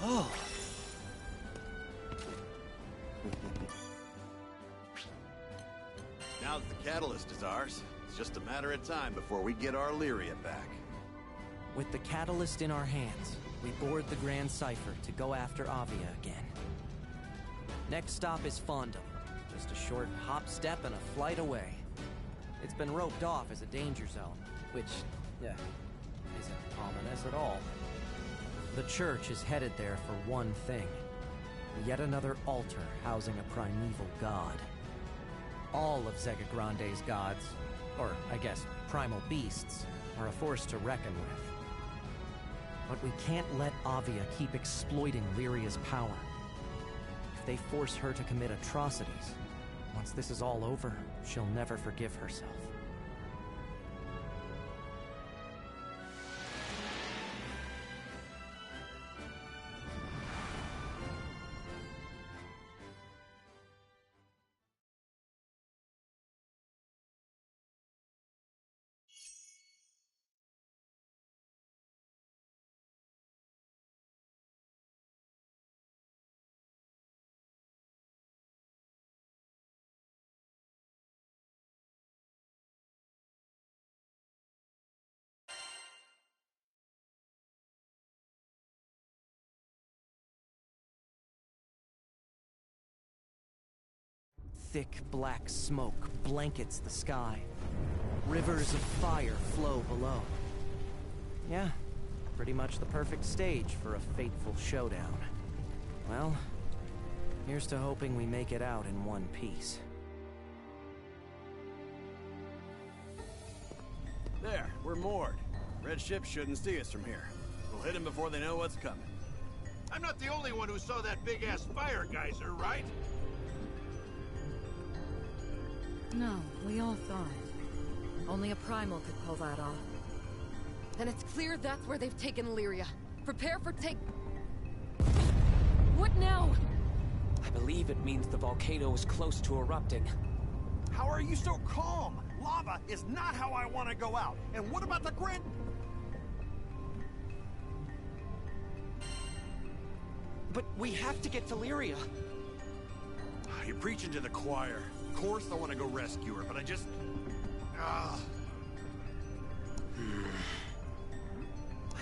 Oh. Now that the catalyst is ours, it's just a matter of time before we get our Lyria back. With the catalyst in our hands, we board the Grand Cipher to go after Avia again. Next stop is Fondom. Just a short hop, step, and a flight away. It's been roped off as a danger zone, which, isn't ominous at all. The church is headed there for one thing. Yet another altar housing a primeval god. All of Zega Grande's gods, or I guess primal beasts, are a force to reckon with. But we can't let Avia keep exploiting Lyria's power. If they force her to commit atrocities, once this is all over, she'll never forgive herself. Thick black smoke blankets the sky. Rivers of fire flow below. Yeah, pretty much the perfect stage for a fateful showdown. Well, here's to hoping we make it out in one piece. There, we're moored. Red ship shouldn't see us from here. We'll hit them before they know what's coming. I'm not the only one who saw that big-ass fire geyser, right? No, we all thought. Only a primal could pull that off. And it's clear that's where they've taken Lyria. Prepare for What now? I believe it means the volcano is close to erupting. How are you so calm? Lava is not how I want to go out. And what about the Grand... But we have to get to Lyria. You're preaching to the choir. Of course I want to go rescue her, but I just... I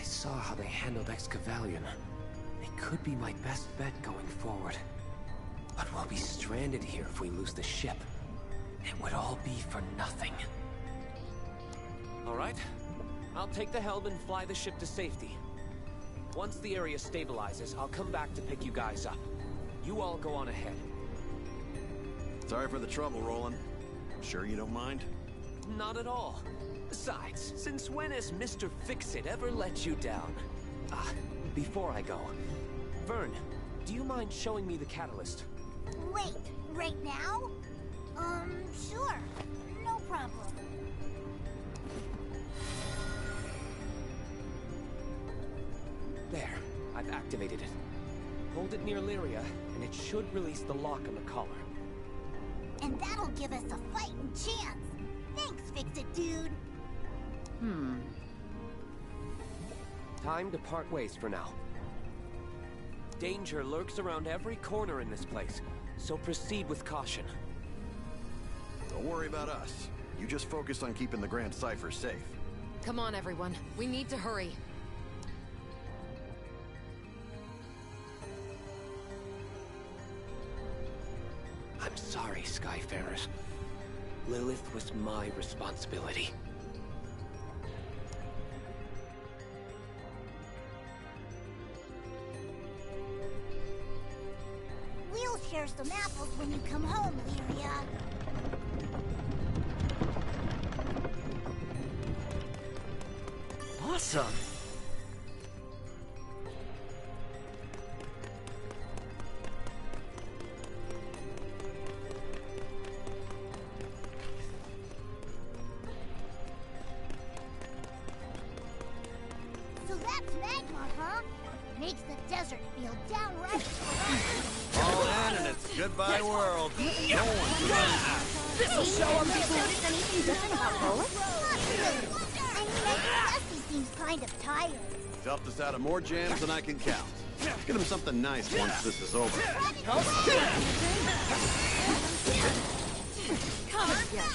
saw how they handled Excavalion. It could be my best bet going forward. But we'll be stranded here if we lose the ship. It would all be for nothing. All right. I'll take the helm and fly the ship to safety. Once the area stabilizes, I'll come back to pick you guys up. You all go on ahead. Sorry for the trouble, Roland. Sure you don't mind? Not at all. Besides, since when has Mr. Fix-It ever let you down? Before I go, Vern, do you mind showing me the catalyst? Wait, right now? Sure. No problem. There, I've activated it. Hold it near Lyria, and it should release the lock on the collar. And that'll give us a fighting chance. Thanks, Fix-It Dude. Time to part ways for now. Danger lurks around every corner in this place, so proceed with caution. Don't worry about us. You just focus on keeping the Grand Cipher safe. Come on, everyone. We need to hurry. I'm sorry, Skyfarers. Lilith was my responsibility. We'll share some apples when you come home, Lyria. Awesome! So that's magma, huh? Makes the desert feel downright All in and it's goodbye world. No one. This'll show them people. Notice anything different about Roland? Not really. I mean, Dusty seems kind of tired. He's helped us out of more jams than I can count. Get him something nice once this is over. Come and get it.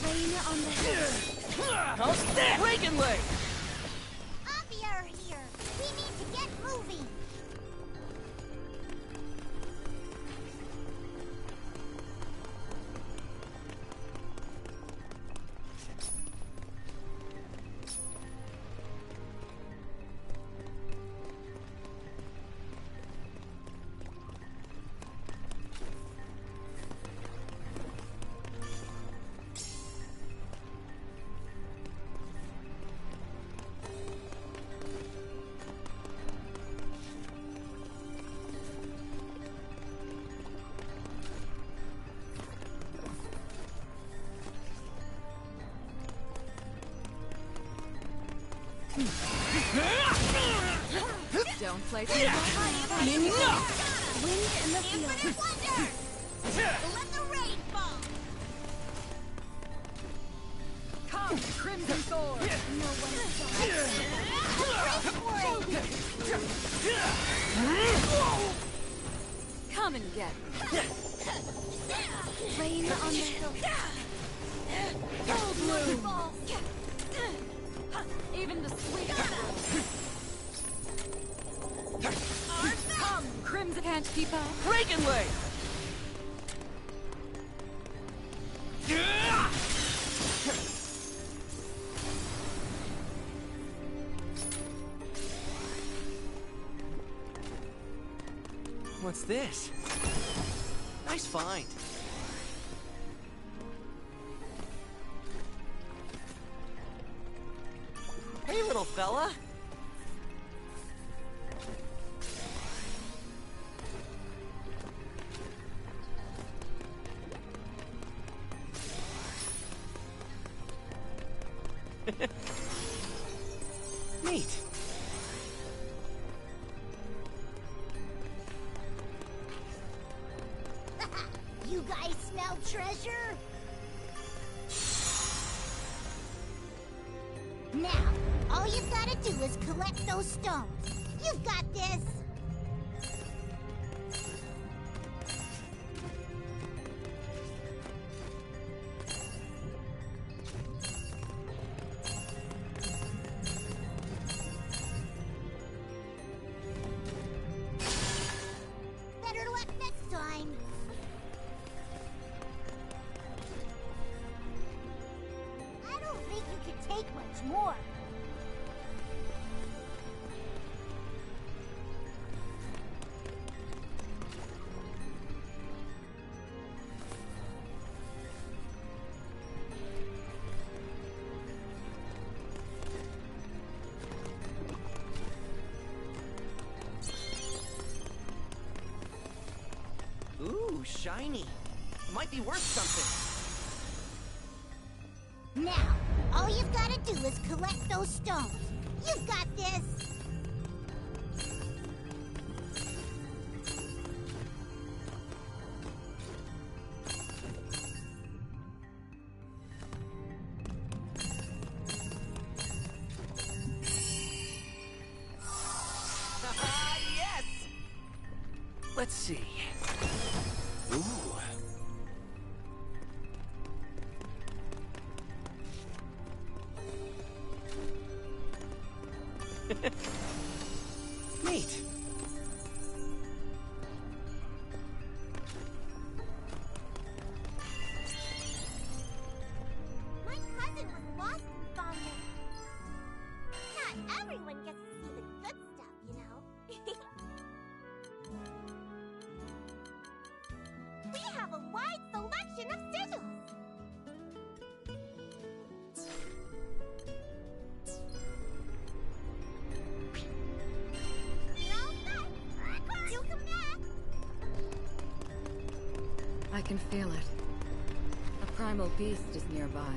Rain on the head. How's that? Breaking leg! Avia are here. We need to get moving. Don't play too much. Wind in the field. Infinite wonder! Let the rain fall. Come, Crimson Thor. No Come and get it. rain on the hill. Granblue. Even the sweetest Come, Crimson can't keep up. Breaking leg! What's this? Nice find. Hey, little fella. Neat. You guys smell treasure? Now, all you've got to do is collect those stones. You've got this. Better luck next time. I don't think you can take much more. Ooh, shiny. Might be worth something. Now, all you've got to do is collect those stones. You've got this. Yes! Let's see. Ooh. Neat. My cousin was lost and found it. Not everyone gets to see the good stuff, you know. We have a wide selection of sigils. You're all set. You come back. I can feel it. A primal beast is nearby.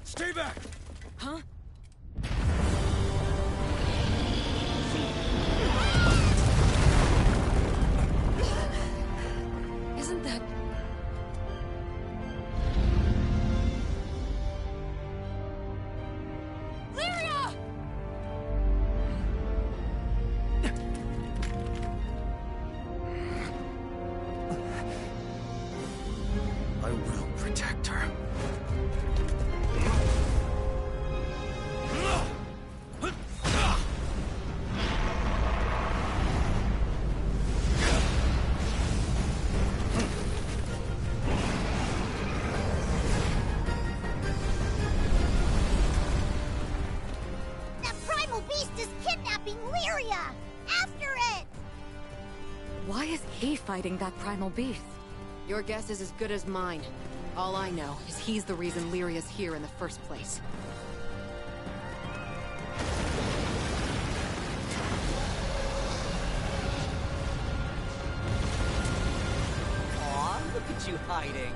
Stay back! Huh? Isn't that... Lyria! I will protect her. That primal beast is kidnapping Lyria! After it! Why is he fighting that primal beast? Your guess is as good as mine. All I know is he's the reason Lyria's here in the first place. Aw, look at you hiding.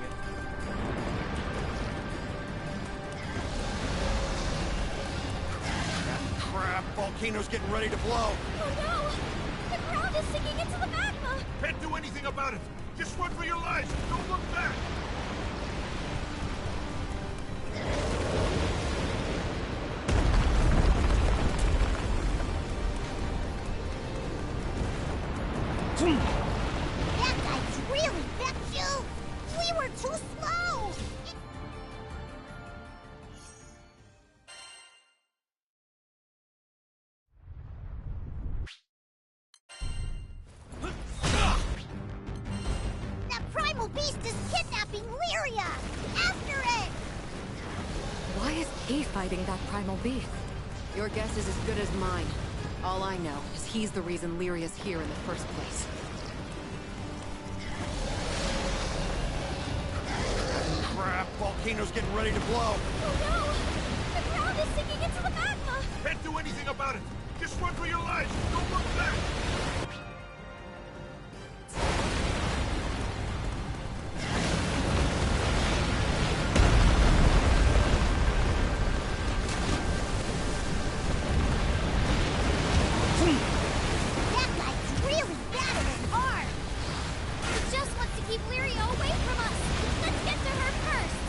Crap, volcano's getting ready to blow. Oh no! The ground is sinking into the magma! Can't do anything about it. Just run for your lives. Don't look back. That guy's really bet you! We were too slow! That primal beast is kidnapping Lyria! After it! Why is he fighting that primal beast? Your guess is as good as mine. All I know is he's the reason Lyria's here in the first place. Crap, volcano's getting ready to blow. Oh no! The ground is sinking into the magma! Can't do anything about it. Just run for your lives. Don't look back. That guy's really battling hard! He just wants to keep Lyria away from us! Let's get to her first!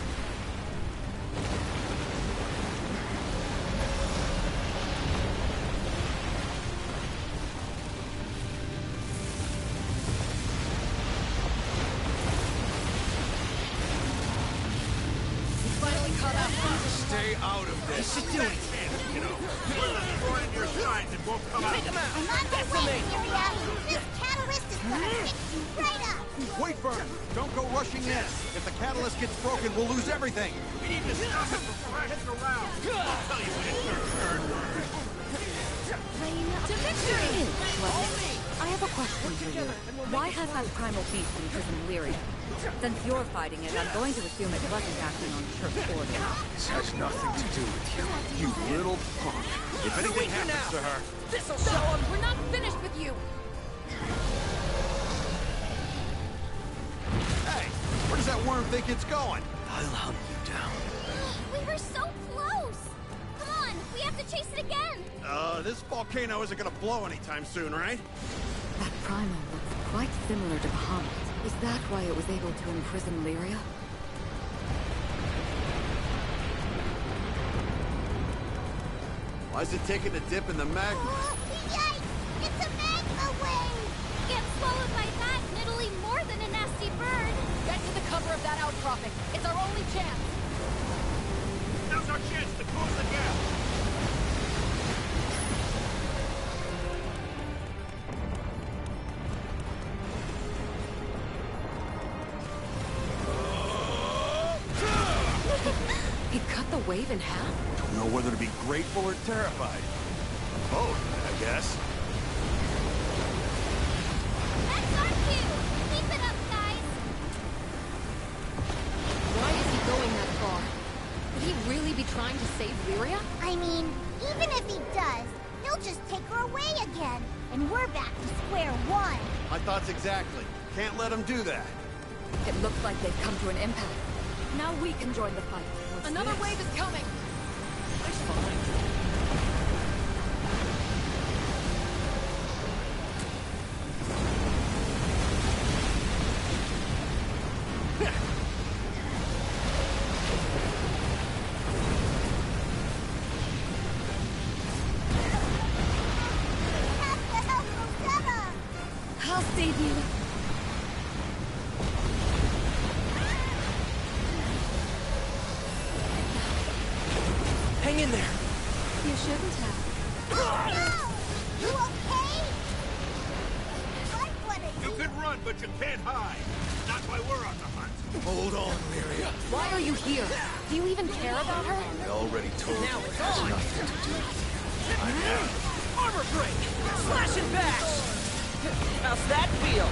We finally caught up. Stay out of this. What you doing? You know, destroying your signs and won't come out. Take him out! I'm on my way, Lyria! This catalyst is gonna fix you right up! Wait, Vern. Don't go rushing in. If the catalyst gets broken, we'll lose everything. We need to stop it from crashing around. I'll tell you when it's your turn. To victory! I have a question for you. Why has that primal beast imprisoned Lyria? Since you're fighting it, I'm going to assume it wasn't acting on Shirk's order. This has nothing to do with you, you little punk. If anything happens to her... This'll show him! We're not finished with you! Hey, where does that worm think it's going? I'll hunt you down. We were so close! Come on, we have to chase it again! This volcano isn't gonna blow anytime soon, right? That primal looks quite similar to Bahamut. Is that why it was able to imprison Lyria? Why is it taking a dip in the magma? Oh, yikes! It's a magma wave! Get swallowed by that and it'll leave more than a nasty bird! Get to the cover of that outcropping. It's our only chance. Now's our chance to close the gap. He cut the wave in half? Don't know whether to be grateful or terrified. Both, I guess. That's our cue! Keep it up, guys! Why is he going that far? Could he really be trying to save Lyria? I mean, even if he does, he'll just take her away again. And we're back to square one. My thoughts exactly. Can't let him do that. It looks like they've come to an impasse. Now we can join the fight. Another wave is coming! It's fine. I'll save you. Hang in there. You shouldn't have. You okay? What is You can run, but you can't hide. Not while we're on the hunt. Hold on, Lyria. Why are you here? Do you even care about her? I already told you it has nothing to do with you. Armor break! Slash and bash! How's that feel?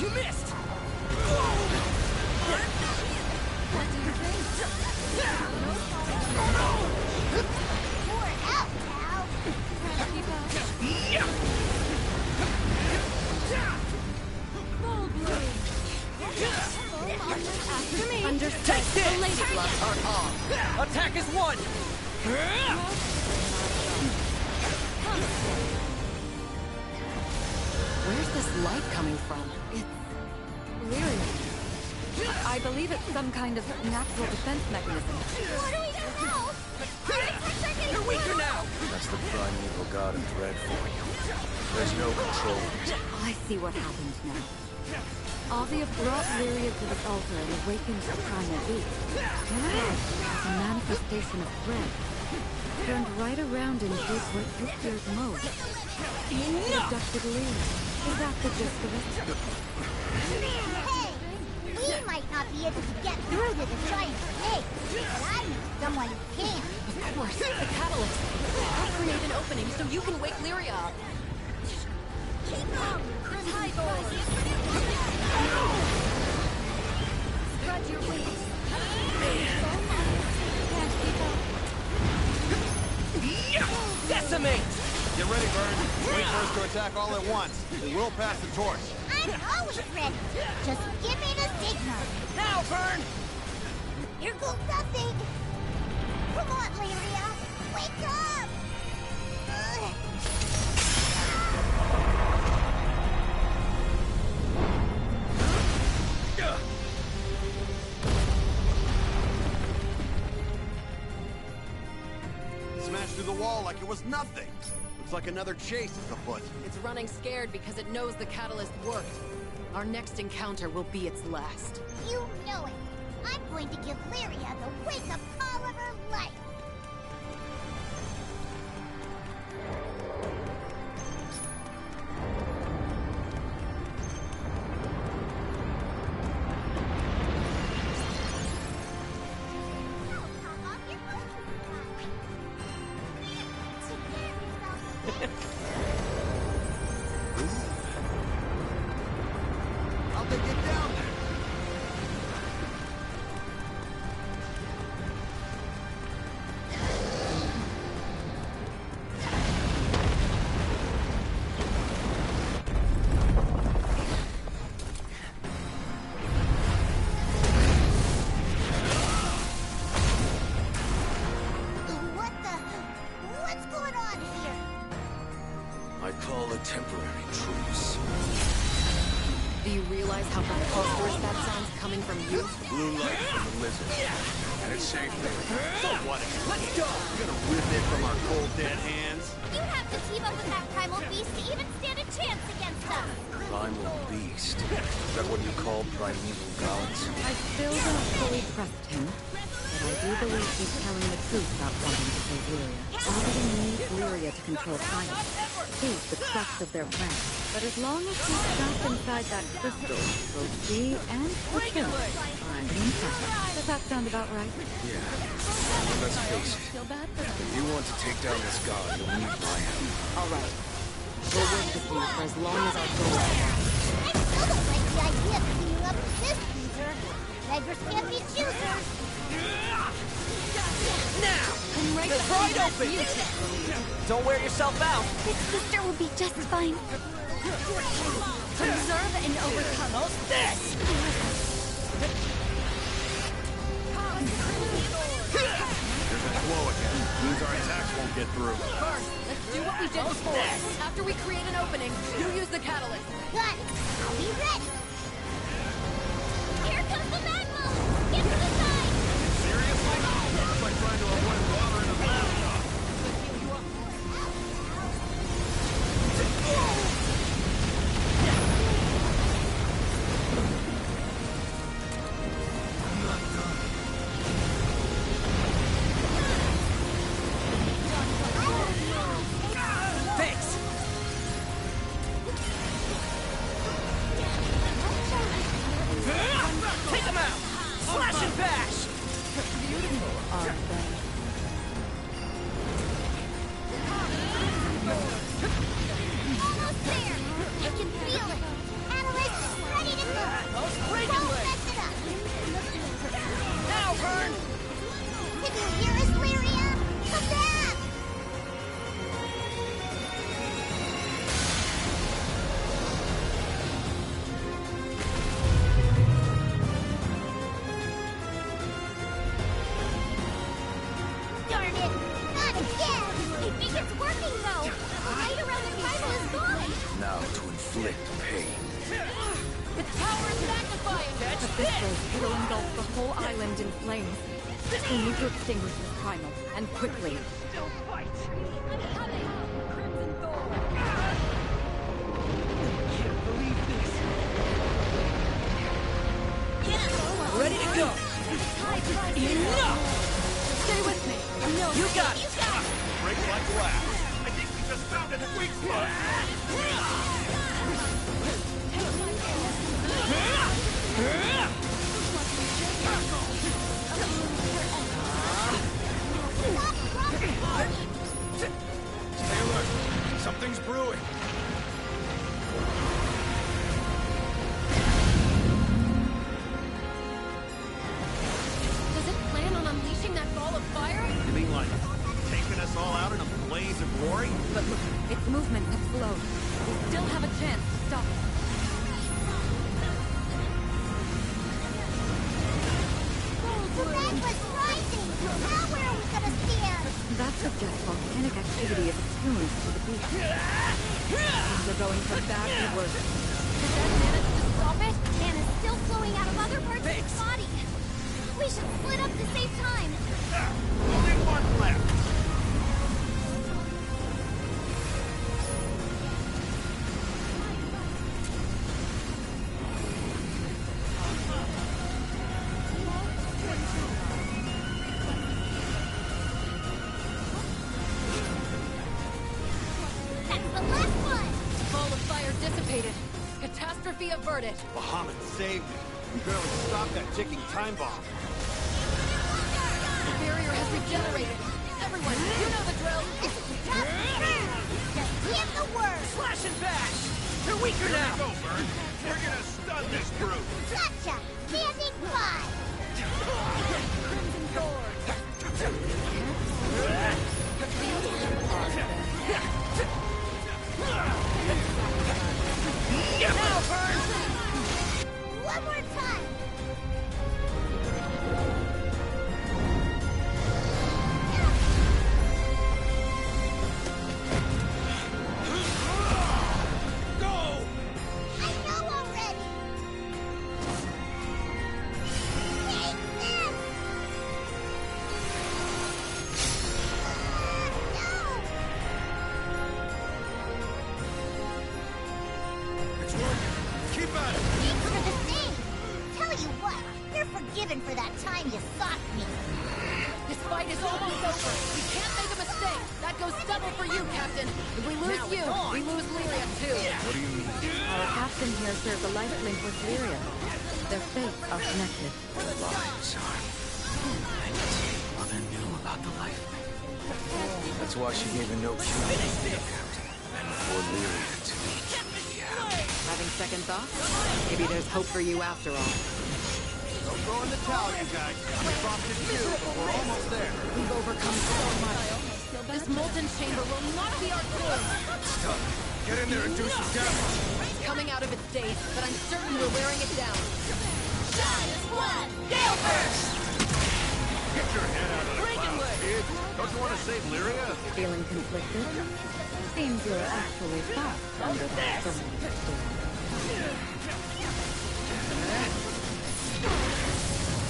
You missed! You're out, pal. After me. Understood. Take this! The lady gloves are off. Attack is one! Where's this light coming from? It's Lyria. I believe it's some kind of natural defense mechanism. What do we do now? You're weaker now! That's the primeval god of dread for you. There's no control. I see what happened now. Avia brought Lyria to this altar and awakened the primal beast. Now, as a manifestation of dread, turned right around and did what you feared most. It abducted Lyria. Is that the gist of it? Hey, we might not be able to get through to the giant snake, but I know someone who can. Of course, the catalyst. I'll create an opening so you can wake Lyria up. Keep up! Hi, boys! Spread your wings. Can't keep up. Decimate! Get ready, Bird. Wait for us to attack all at once. We will pass the torch. I'm always ready. Just give me the signal. Now, Burn! Here goes nothing. Come on, Lyria. Wake up! Ugh. Smashed through the wall like it was nothing. Looks like another chase is afoot. It's running scared because it knows the catalyst worked. Our next encounter will be its last. You know it. I'm going to give Lyria the wake-up call of her life. How'd they get down there? What's going on here? I call a temporary truce. Do you realize how preposterous that sounds coming from you? Blue light from the lizard. And it's safe there. So what? Let's go! We're gonna rip it from our cold dead hands. You'd have to team up with that primal beast to even stand a chance against us. Primal beast. Is that what you call primeval gods? I still don't fully trust him, but I do believe he's telling the truth about wanting to save Lyria. Avia needs Lyria to control Primal. He's the trust of their friend. But as long as he's trapped inside that crystal, both she and the killer are intact. Does that sound about right? Yeah. Let's face it. Feel bad for them. If you want to take down this god, you'll need my help. All right. We'll work with you for as long as our goal lasts. I still don't like the idea of cleaning up this geezer. Beggars can't be choosers. Now! I'm right It's behind right that open! beauty. Don't wear yourself out! This sister will be just fine. Observe and overcome. This! Here's a slow again. Means our attacks won't get through. First, let's do what we did before. After we create an opening, you use the catalyst. Got it. I'll be ready. Here comes the magma! Get to the side! Seriously? It's like trying to avoid water in a bathtub. Take them out! Slash and bash! Beautiful, aren't they? Almost there! I can feel it! Catalyst is ready to go! Don't mess it up! Now, Vern! Can you hear us, Lyria? Come back! Darn it! Not again! I think it's working, though! The light around the primal is gone! Now to inflict pain. Its power is magnifying. But this way, it'll engulf the whole island in flames. We need to extinguish this primal, and quickly. Still fight! Can't believe this! Ready to go! Enough! Stay with me. No, You got it! Break like glass. I think we just found a weak spot. Stay alert. Something's brewing. Does it plan on unleashing that ball of fire? You mean like taking us all out in a blaze of glory? But look, its movement has slowed. We still have a chance to stop it. The magma's rising! Now where are we gonna stand? That suggests volcanic activity is attuned to the beast. Things are going from bad to worse. Did that manage to stop it? And it's still flowing out of other parts of its body. We should split up to save time. Only one left. That's the last one! Ball of fire dissipated. Catastrophe averted. Bahamut saved me. We barely stopped that ticking time bomb. The barrier has regenerated. Everyone, you know the drill. This is tough. Just give the word. Slash and bash! They're weaker now! Go, Vern. We're gonna stun this brute. Gotcha! Standing by! Now, Vern! One more time! Go! I know already! Take this! No! It's working. Keep at it. Thanks for the thing! Tell you what, you're forgiven for that time you socked me. This fight is almost over. We can't make a mistake. That goes double for you, Captain. If we lose you, we lose Lyria too. What do you mean? Our captain here shares a life link with Lyria. Their fates are connected. Lives are. Mother knew about the life. That's why she gave a no cure to the captain. And for Lyria to meet Leah. Having second thoughts? Maybe there's hope for you after all. Don't throw in the towel, you guys. We crossed it too, but we're almost there. We've overcome so much. This molten chamber will not be our doom. Stop. Get in there and do some damage! It's coming out of its daze, but I'm certain we're wearing it down. Shine as one! Gale burst! Get your head out of the clouds, kid! Don't you want to save Lyria? Feeling conflicted? Seems you're actually fast under that storm.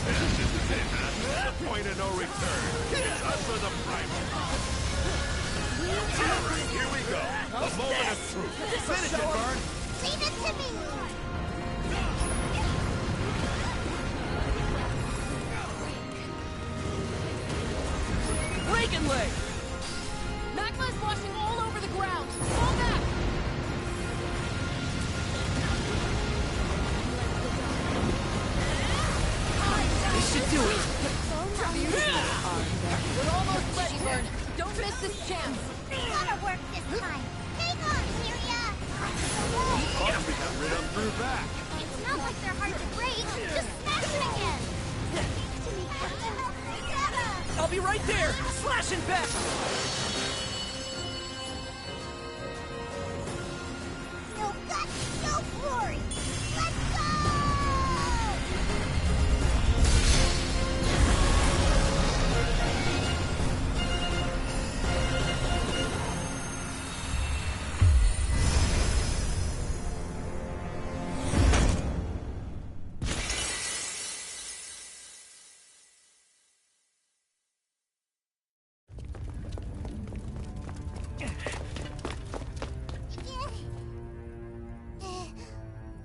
This is it, huh? The point of no return. It's us or the primal. Alright, here we go. The moment of truth. Finish it, Vern! Leave it to me! Breaking leg! Magma is washing all over the ground! Fall back! This should do it. We're almost ready, Vern. Don't miss this chance. It's gonna work this time! Hang on, Lyria! Oh, we got rid of them through back. It's not like they're hard to break! Just smash it again! I'll be right there, slashing back. No guts, no glory! Let's go!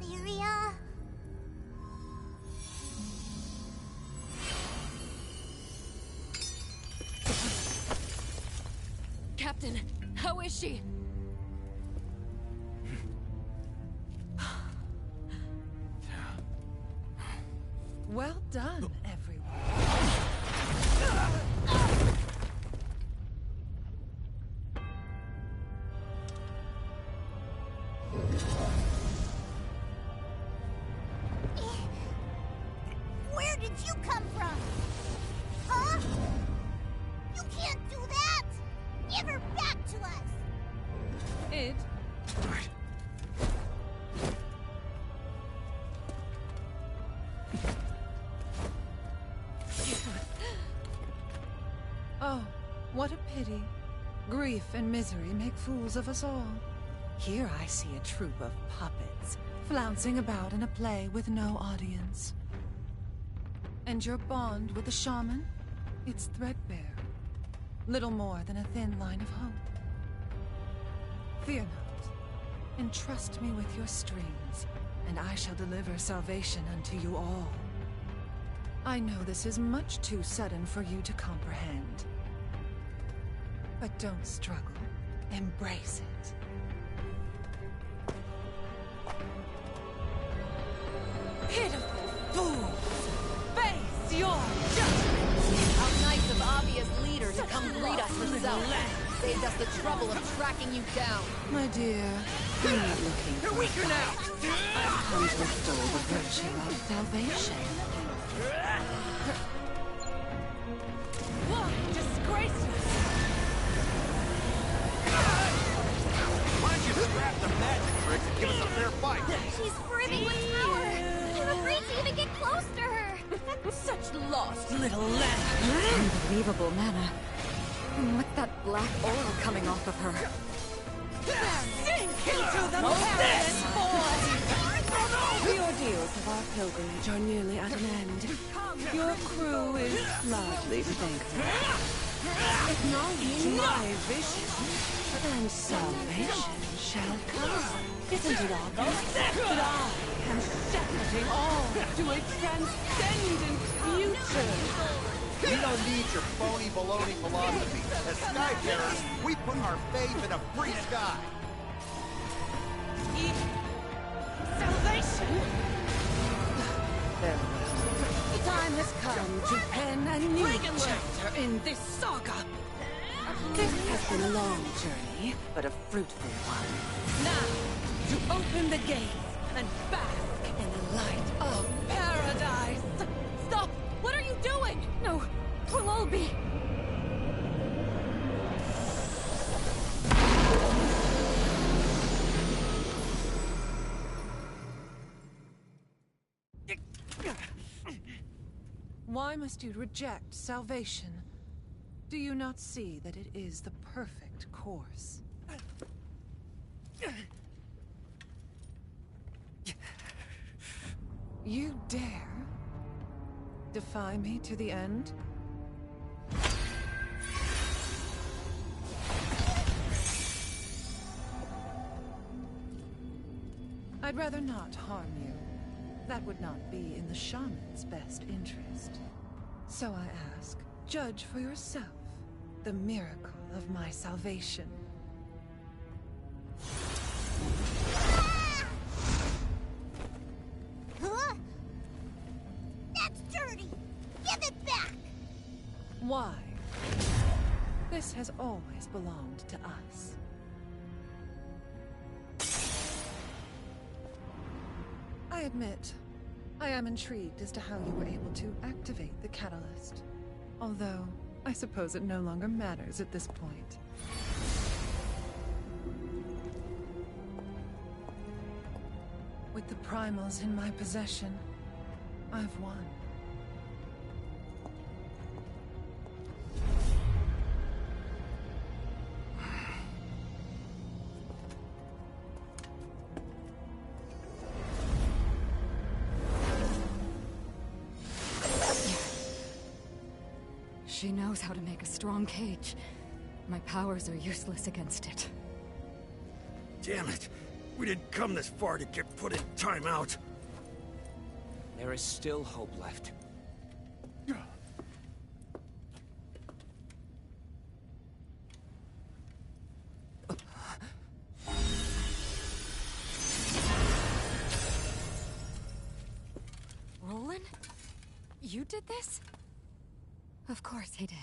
Lyria? Captain, how is she? Well done, everyone. Where did you come from? Huh? You can't do that! Give her back to us! Id? Oh, what a pity. Grief and misery make fools of us all. Here I see a troop of puppets, flouncing about in a play with no audience. And your bond with the shaman? It's threadbare. Little more than a thin line of hope. Fear not. Entrust me with your strings, and I shall deliver salvation unto you all. I know this is much too sudden for you to comprehend. But don't struggle. Embrace it. Pitiful fools! Face your judgment! How nice of obvious leader to come greet us herself. Saved us the trouble of tracking you down. My dear, I'm not looking for Weaker now. I've come to restore the virtue of salvation. Why disgrace us? Why don't you scrap the magic tricks and give us a fair fight? She's brimming with power! I'm afraid to even get close to her! Such lost little lamb. Unbelievable manner. What's that black oil coming off of her? Sink into the perilous void! The ordeals of our pilgrimage are nearly at an end. Your crew is largely thankful. Acknowledge my vision, and salvation shall come. Isn't it obvious that I am shepherding all to a transcendent future? We don't need your phony baloney philosophy. As Skyfarers, we put our faith in a free sky. Salvation? Very well. The time has come to pen a new chapter in this saga. This has been a long journey, but a fruitful one. Now, to open the gates and bask in the light of paradise. Stop! What are you doing? No, we'll all be... Why must you reject salvation? Do you not see that it is the perfect course? You dare defy me to the end? I'd rather not harm you. That would not be in the shaman's best interest. So I ask, judge for yourself the miracle of my salvation. Huh? That's dirty! Give it back! Why? This has always belonged to us. I admit, I am intrigued as to how you were able to activate the catalyst. Although, I suppose it no longer matters at this point. With the primals in my possession, I've won. She knows how to make a strong cage. My powers are useless against it. Damn it! We didn't come this far to get put in timeout. There is still hope left. Roland? You did this? Of course he did.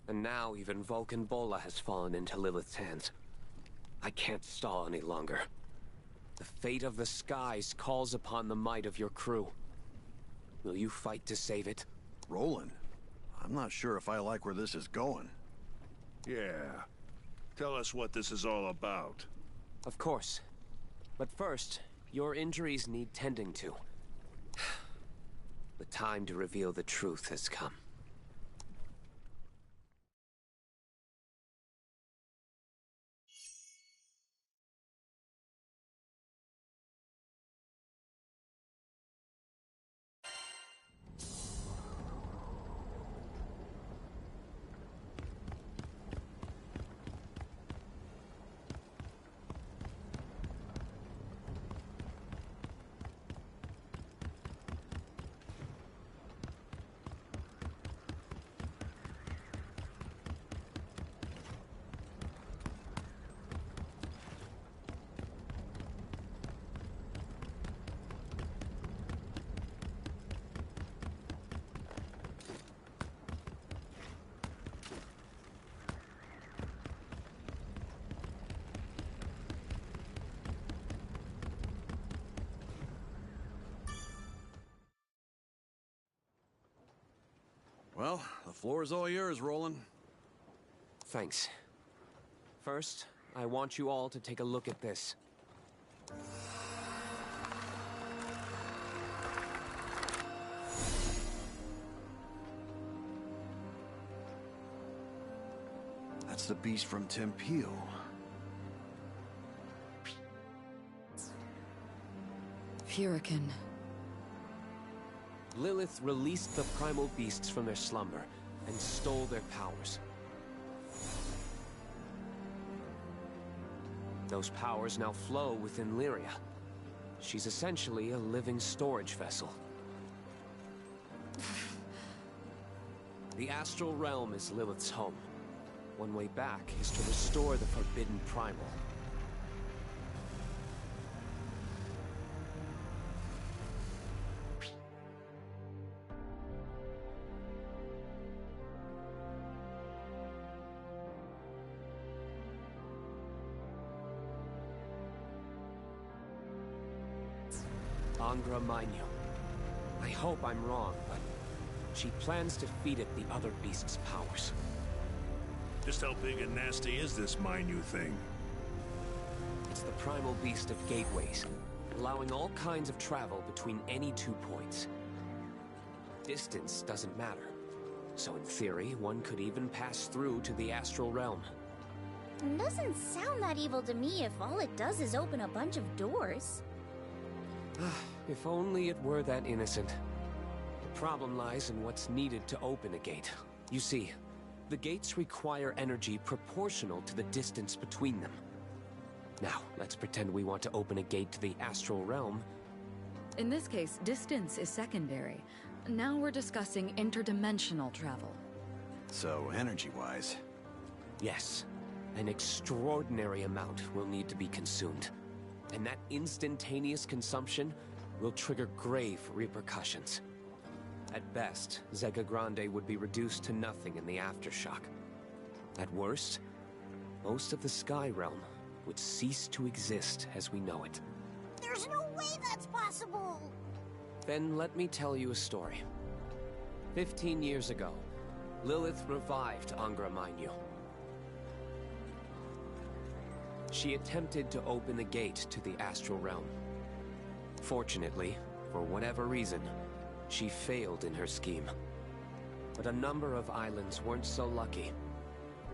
And now even Vulcan Bola has fallen into Lilith's hands. I can't stall any longer. The fate of the skies calls upon the might of your crew. Will you fight to save it? Roland, I'm not sure if I like where this is going. Yeah. Tell us what this is all about. Of course. But first, your injuries need tending to. The time to reveal the truth has come. Well, the floor is all yours, Roland. Thanks. First, I want you all to take a look at this. That's the beast from Tempeel. Hurricane. Lilith released the primal beasts from their slumber and stole their powers. Those powers now flow within Lyria. She's essentially a living storage vessel. The astral realm is Lilith's home. One way back is to restore the forbidden primal. Angra Mainyu. I hope I'm wrong, but she plans to feed it the other beast's powers. Just how big and nasty is this Minu thing? It's the primal beast of gateways, allowing all kinds of travel between any 2 points. Distance doesn't matter, so in theory, one could even pass through to the astral realm. Doesn't sound that evil to me if all it does is open a bunch of doors. If only it were that innocent. The problem lies in what's needed to open a gate. You see, the gates require energy proportional to the distance between them. Now, let's pretend we want to open a gate to the astral realm. In this case, distance is secondary. Now we're discussing interdimensional travel. So, energy-wise... Yes. An extraordinary amount will need to be consumed. And that instantaneous consumption will trigger grave repercussions. At best, Zega Grande would be reduced to nothing in the aftershock. At worst, most of the Sky Realm would cease to exist as we know it. There's no way that's possible! Then let me tell you a story. 15 years ago, Lilith revived Angra Mainyu. She attempted to open the gate to the astral realm. Fortunately, for whatever reason, she failed in her scheme. But a number of islands weren't so lucky,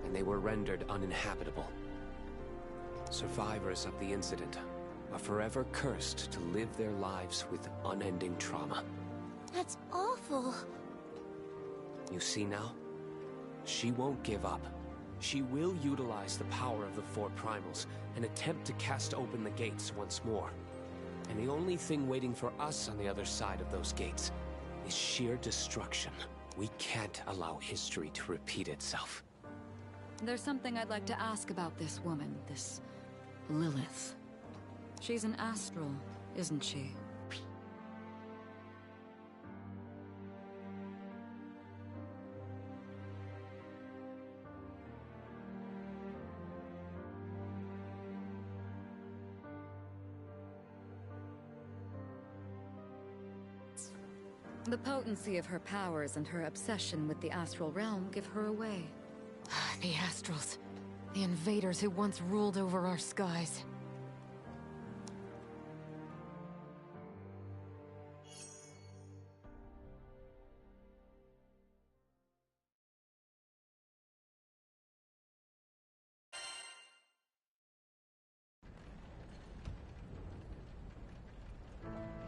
and they were rendered uninhabitable. Survivors of the incident are forever cursed to live their lives with unending trauma. That's awful. You see now? She won't give up. She will utilize the power of the 4 primals and attempt to cast open the gates once more. And the only thing waiting for us on the other side of those gates is sheer destruction. We can't allow history to repeat itself. There's something I'd like to ask about this woman, this Lilith. She's an astral, isn't she? The potency of her powers and her obsession with the astral realm give her away. The Astrals. The invaders who once ruled over our skies.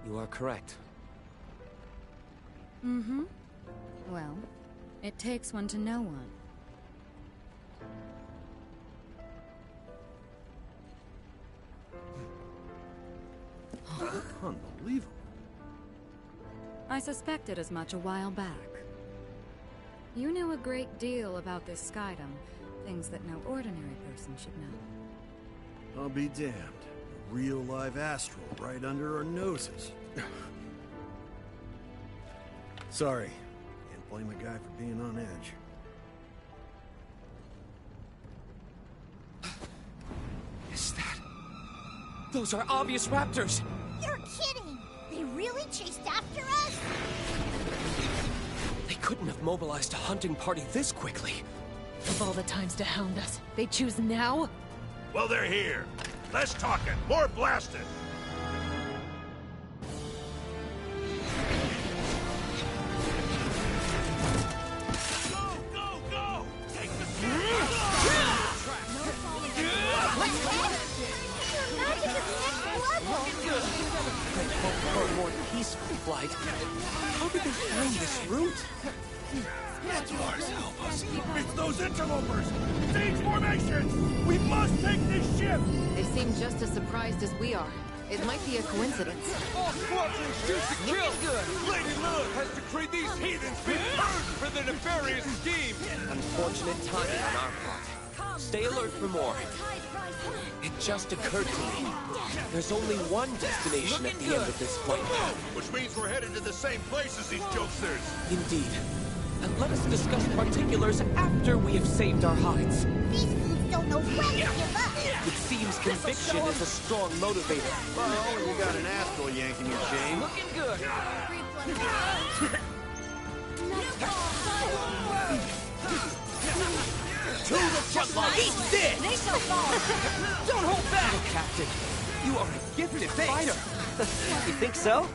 You are correct. Mm-hmm. Well, it takes one to know one. Unbelievable. I suspected as much a while back. You knew a great deal about this skydom, things that no ordinary person should know. I'll be damned. A real live astral right under our noses. Sorry. Can't blame a guy for being on edge. Is that... Those are obvious raptors! You're kidding! They really chased after us? They couldn't have mobilized a hunting party this quickly. Of all the times to hound us, they choose now? Well, they're here. Less talking, more blasting. More peaceful flight. How did they find this route? Stars help us. It's those interlopers! Siege formation! We must take this ship! They seem just as surprised as we are. It might be a coincidence. All squadrons shoot to kill! Lady Lilith has decreed these heathens be burned for their nefarious scheme! Unfortunate timing on our part. Stay alert for more. It just occurred to me. There's only one destination at the end of this flight. Which means we're headed to the same place as these jokesters. Indeed. And let us discuss particulars after we have saved our hides. These fools don't know when to give up. It seems conviction is a strong motivator. Well, you got an astral yanking your chain. Looking good. To the Eat this! They shall fall! Don't hold back! Captain, you are a gifted fighter! You think so?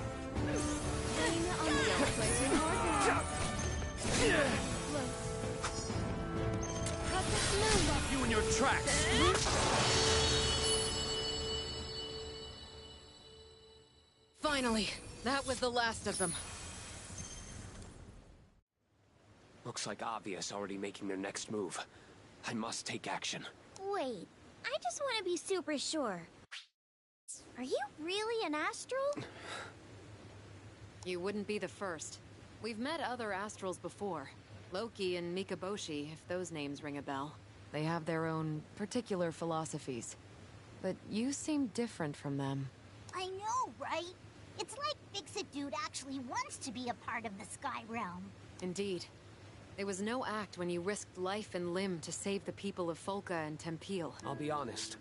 Stop you in your tracks! Finally, that was the last of them. Looks like Avia's already making their next move. I must take action. Wait, I just want to be super sure. Are you really an astral? You wouldn't be the first. We've met other astrals before. Loki and Mikaboshi, if those names ring a bell. They have their own particular philosophies. But you seem different from them. I know, right? It's like Fix-It Dude actually wants to be a part of the Sky Realm. Indeed. It was no act when you risked life and limb to save the people of Folka and Tempeel. I'll be honest.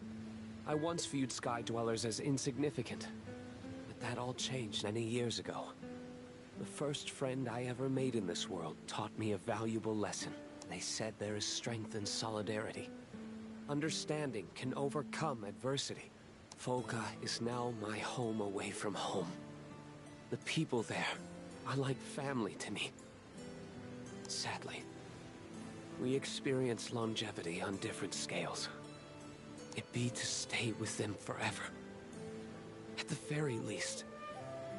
I once viewed Sky Dwellers as insignificant. But that all changed many years ago. The first friend I ever made in this world taught me a valuable lesson. They said there is strength in solidarity. Understanding can overcome adversity. Folka is now my home away from home. The people there are like family to me. Sadly, we experience longevity on different scales. It be to stay with them forever. At the very least,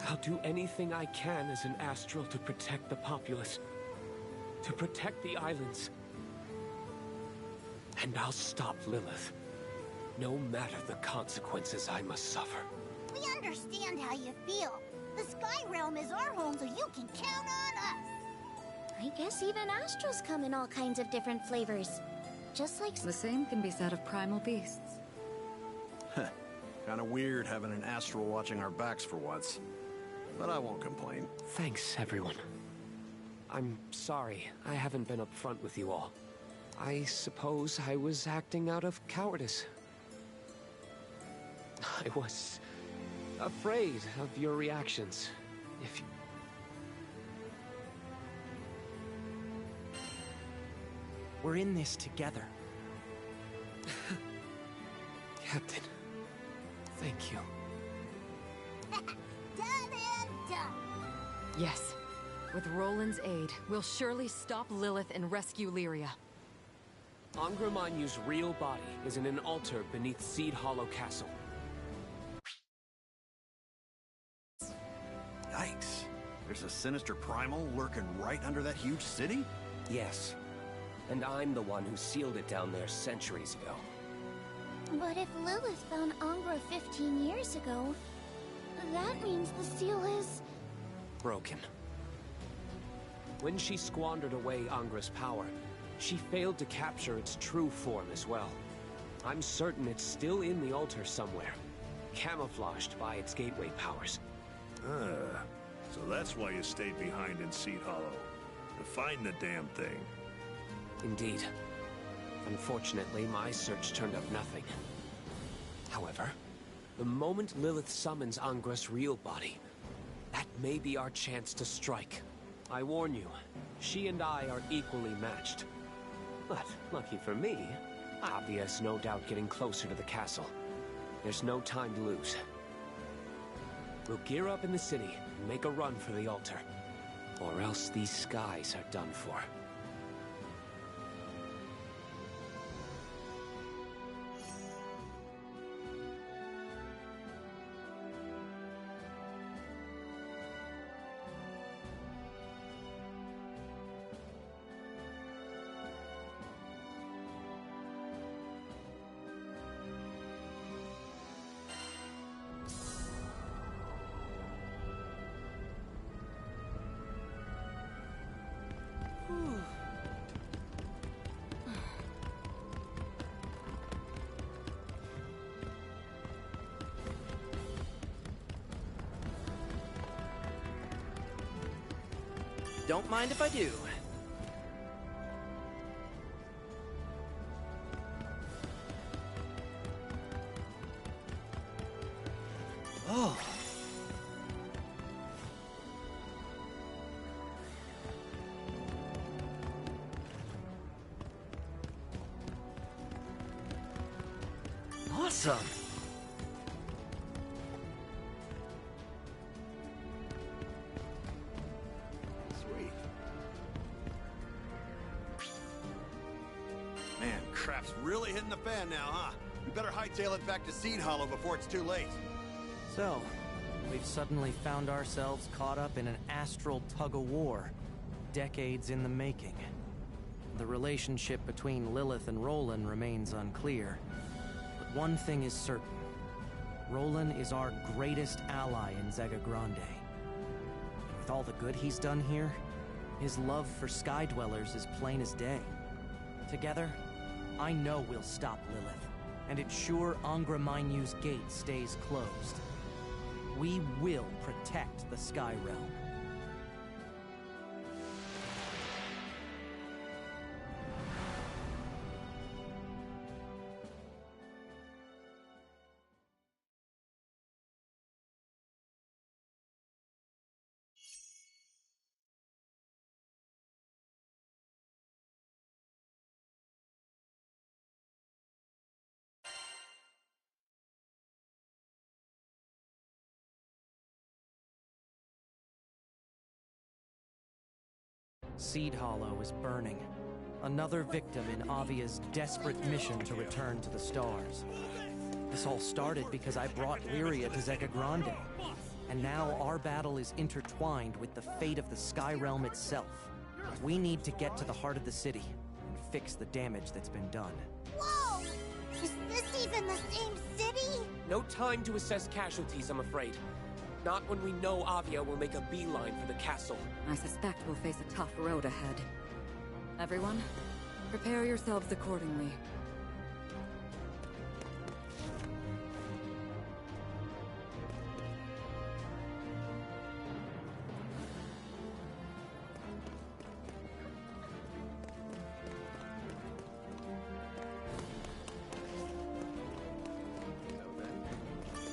I'll do anything I can as an astral to protect the populace, to protect the islands. And I'll stop Lilith, no matter the consequences I must suffer. We understand how you feel. The Sky Realm is our home, so you can count on us. I guess even astrals come in all kinds of different flavors. Just like... The same can be said of primal beasts. Kinda weird having an astral watching our backs for once. But I won't complain. Thanks, everyone. I'm sorry I haven't been upfront with you all. I suppose I was acting out of cowardice. I was afraid of your reactions. If you... We're in this together. Captain, thank you. Done and done. Yes. With Roland's aid, we'll surely stop Lilith and rescue Lyria. Angra Mainyu's real body is in an altar beneath Seed Hollow Castle. Yikes. There's a sinister primal lurking right under that huge city? Yes. And I'm the one who sealed it down there centuries ago. But if Lilith found Angra 15 years ago, that means the seal is... broken. When she squandered away Angra's power, she failed to capture its true form as well. I'm certain it's still in the altar somewhere, camouflaged by its gateway powers. So that's why you stayed behind in Seed Hollow, to find the damn thing. Indeed. Unfortunately, my search turned up nothing. However, the moment Lilith summons Angra's real body, that may be our chance to strike. I warn you, she and I are equally matched. But, lucky for me, Avia's no doubt getting closer to the castle. There's no time to lose. We'll gear up in the city and make a run for the altar. Or else these skies are done for. Don't mind if I do. Oh. awesome! Sweet. Man, crap's really hitting the fan now, huh? We better hightail it back to Seed Hollow before it's too late. So, we've suddenly found ourselves caught up in an astral tug-of-war, decades in the making. The relationship between Lilith and Roland remains unclear, but one thing is certain. Roland is our greatest ally in Zega Grande. And with all the good he's done here, his love for Sky Dwellers is plain as day. Together, I know we'll stop Lilith, and ensure Angra Mainyu's gate stays closed. We will protect the Sky Realm. Seed Hollow is burning. Another victim in Avia's desperate mission to return to the stars. This all started because I brought Lyria to Zega Grande. And now our battle is intertwined with the fate of the Sky Realm itself. We need to get to the heart of the city and fix the damage that's been done. Whoa! Is this even the same city? No time to assess casualties, I'm afraid. Not when we know Avia will make a beeline for the castle. I suspect we'll face a tough road ahead. Everyone, prepare yourselves accordingly.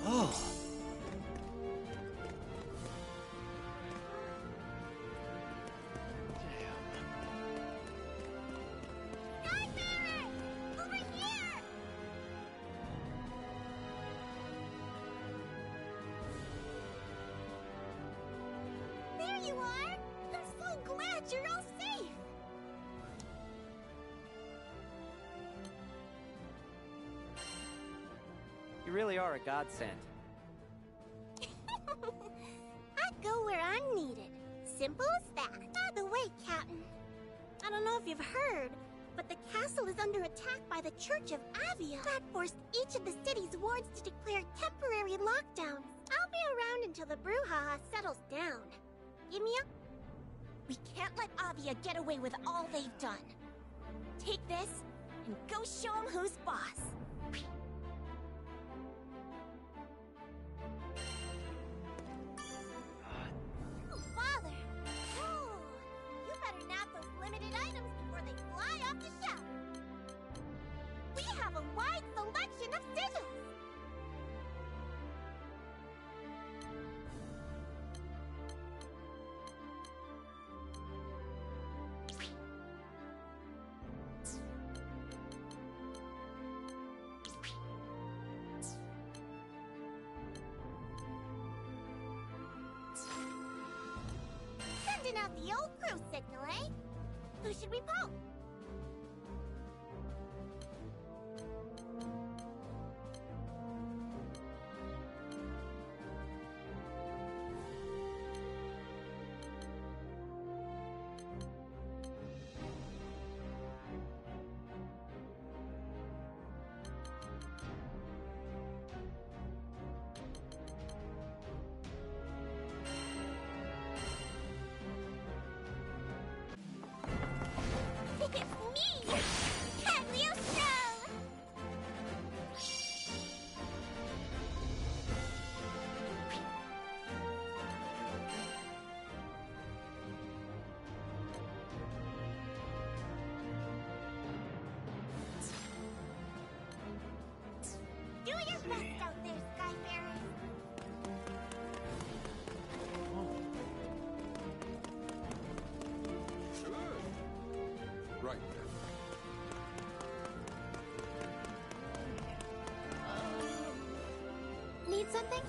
Oh! You are? I'm so glad you're all safe! You really are a godsend. I go where I'm needed. Simple as that. By the way, Captain, I don't know if you've heard, but the castle is under attack by the Church of Avia. That forced each of the city's wards to declare temporary lockdowns. I'll be around until the brouhaha settles down. Give me a... We can't let Avia get away with all they've done. Take this, and go show them who's boss. Father! Ooh, you better nab those limited items before they fly off the shelf. We have a wide selection of sigils. Sending out the old crew signal, eh? Who should we poke? It's me! Cagliostro! Do your best out there, Skyfarers! Right. need something?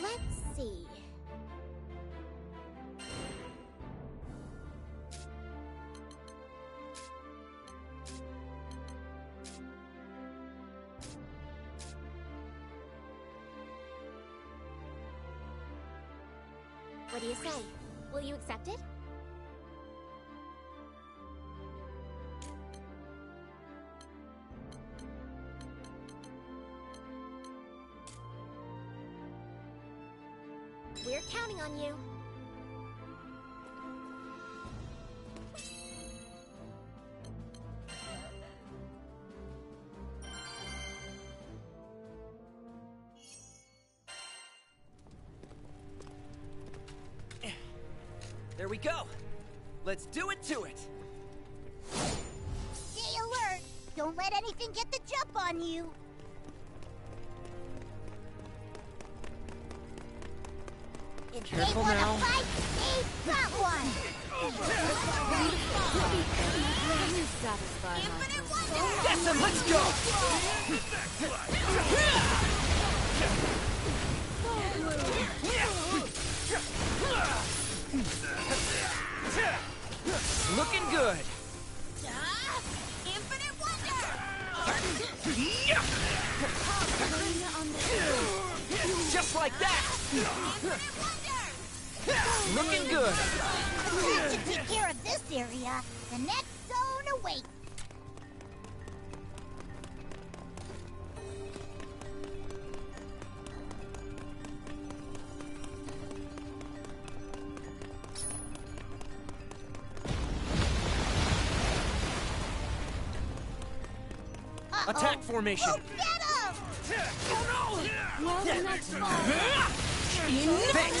Let's see. What do you say? Will you accept it? We're counting on you. There we go. Let's do it to it. Stay alert. Don't let anything get the jump on you. If Careful they now. wanna fight, they've got one. Infinite wonder. Yes, and let's go. Looking good. Infinite wonder. Just like that. Infinite wonder. Looking good. That should take care of this area. The next zone awaits. Attack formation. Go get him! Oh no! Well, then that's fine. Fix.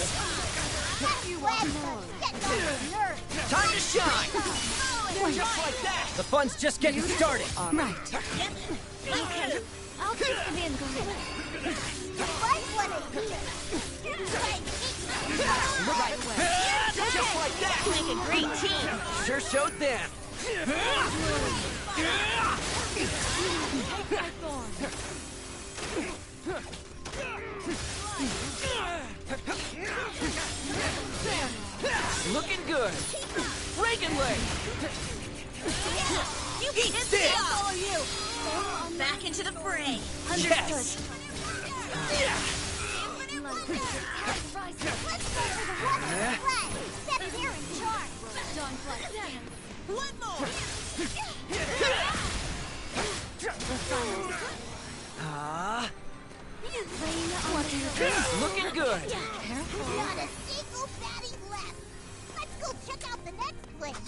Time to shine! Just like that! The fun's just getting started! Right. Okay, I'll keep them in the ring. Just like that! Make a great team. Sure showed them! Looking good! Reagan leg! You Eat can this! follow you. Back into the fray. Yes! Infinite wonder. Let's go for the wonder flag. Step here in charge. Don't play dance. One more. Ah, What are you looking good! Not a single baddie left. Let's go check out the next place.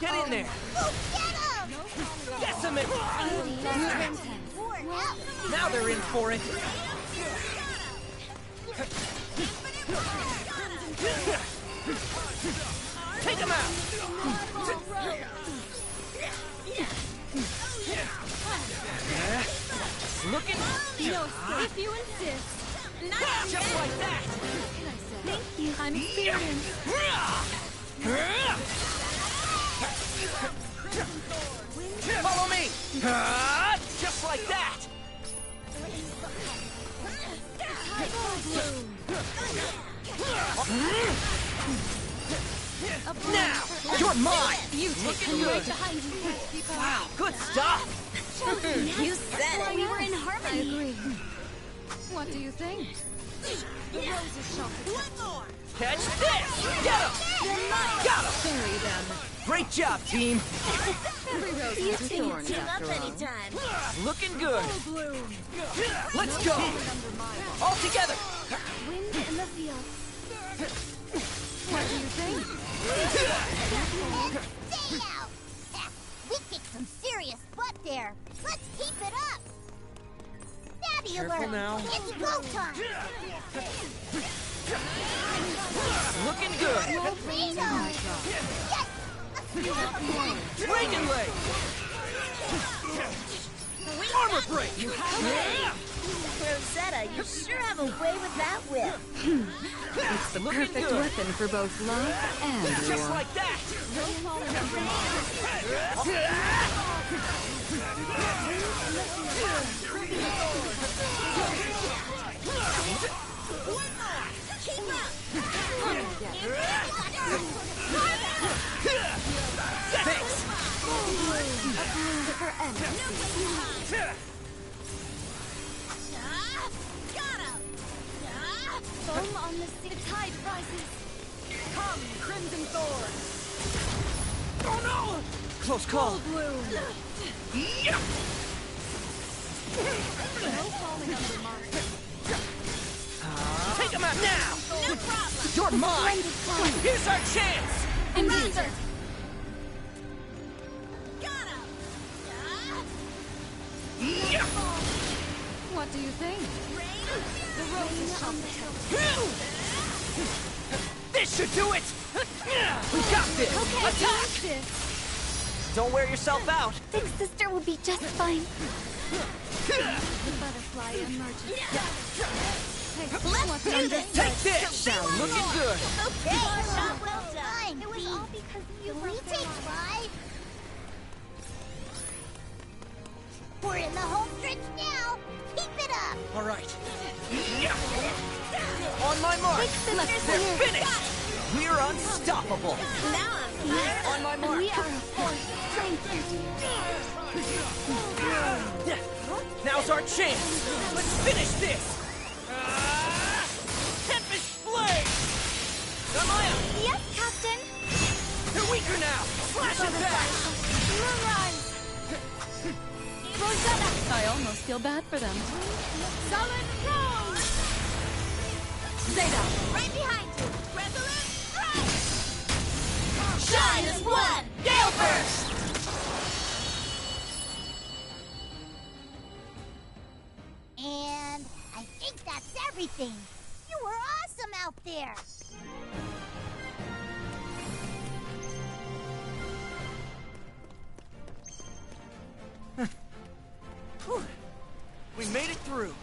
Get in there! Go get him! Decimate! Now they're in for it! Take him out! Looking... No, if you insist. Just like that! Thank you. I'm experienced. Follow me! Just like that! Now! You're mine! You take Looking them right good! behind you. Wow, good stuff! You said it. We were in harmony. I agree. What do you think? The roses shall protect. One more. Catch this! Get him! Got him! Bury them. Great job, team! Every rose You has her two can thorns, team up after all. anytime. Looking good! Let's go! All together! Wind in the field. What do you think? Stay out! We kicked some serious butt there. Let's keep it up. Daddy Careful alert! now. It's go time! Looking good! Yes! Dragon Blade! Armor break! Rosetta, you sure have a way with that whip. It's the perfect weapon for both love and Just war. like that! Keep up. Thanks! Got him. Foam on the sea. The tide rises. Come, Crimson Thorn. Oh no! Close call! No falling under mark. Take him out now! No problem. You're mine! Here's our chance! Indeed. Got him. What do you think? The roses shall protect. This should do it! We got this! Attack! Don't wear yourself out! Big sister will be just fine. The butterfly emerges. Let's do this! Take this! Looking good! Okay, job well done. It was all because of you. We take five. We're in the home stretch now. Keep it up. All right. On my mark! They're finished! We're unstoppable! Now I'm fired up. On my mark! We are a force. Thank you, dear. Now's our chance! Let's finish this! Tempest Blade! Amaya! Yes, Captain. They're weaker now! Slash it back! Moonrise. Rosetta. I almost feel bad for them. Solid Rose. Zeta! Right behind you. Resolute strike. Shine as one. Gale Burst! And I think that's everything. You were awesome out there. Whew. We made it through.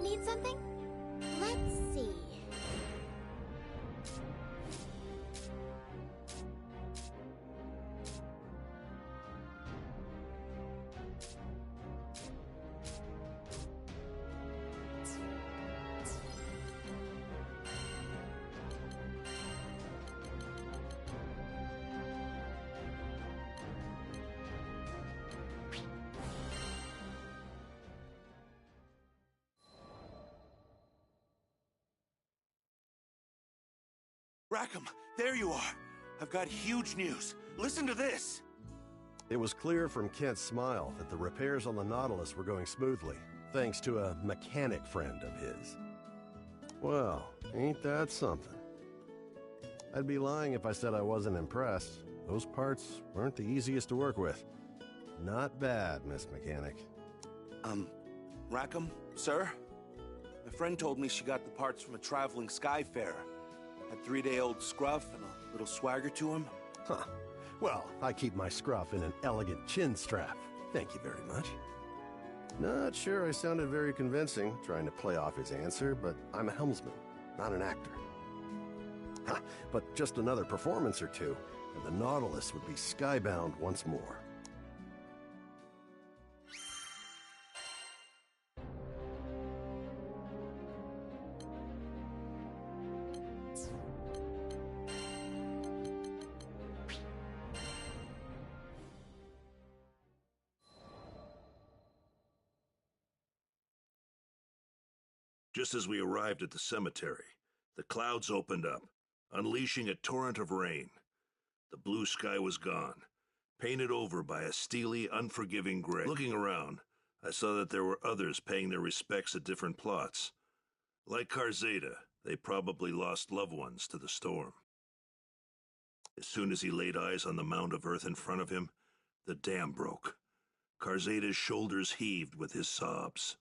Need something? Let's see. Rackham, there you are. I've got huge news. Listen to this. It was clear from Kent's smile that the repairs on the Nautilus were going smoothly, thanks to a mechanic friend of his. Well, ain't that something? I'd be lying if I said I wasn't impressed. Those parts weren't the easiest to work with. Not bad, Miss Mechanic. Rackham, sir? My friend told me she got the parts from a traveling skyfarer. Had 3-day-old scruff and a little swagger to him. Huh. Well, I keep my scruff in an elegant chin strap. Thank you very much. Not sure I sounded very convincing, trying to play off his answer, but I'm a helmsman, not an actor. Huh. But just another performance or two, and the Nautilus would be skybound once more. Just as we arrived at the cemetery, the clouds opened up, unleashing a torrent of rain. The blue sky was gone, painted over by a steely, unforgiving gray. Looking around, I saw that there were others paying their respects at different plots. Like Karzeda, they probably lost loved ones to the storm. As soon as he laid eyes on the mound of earth in front of him, the dam broke. Karzeda's shoulders heaved with his sobs.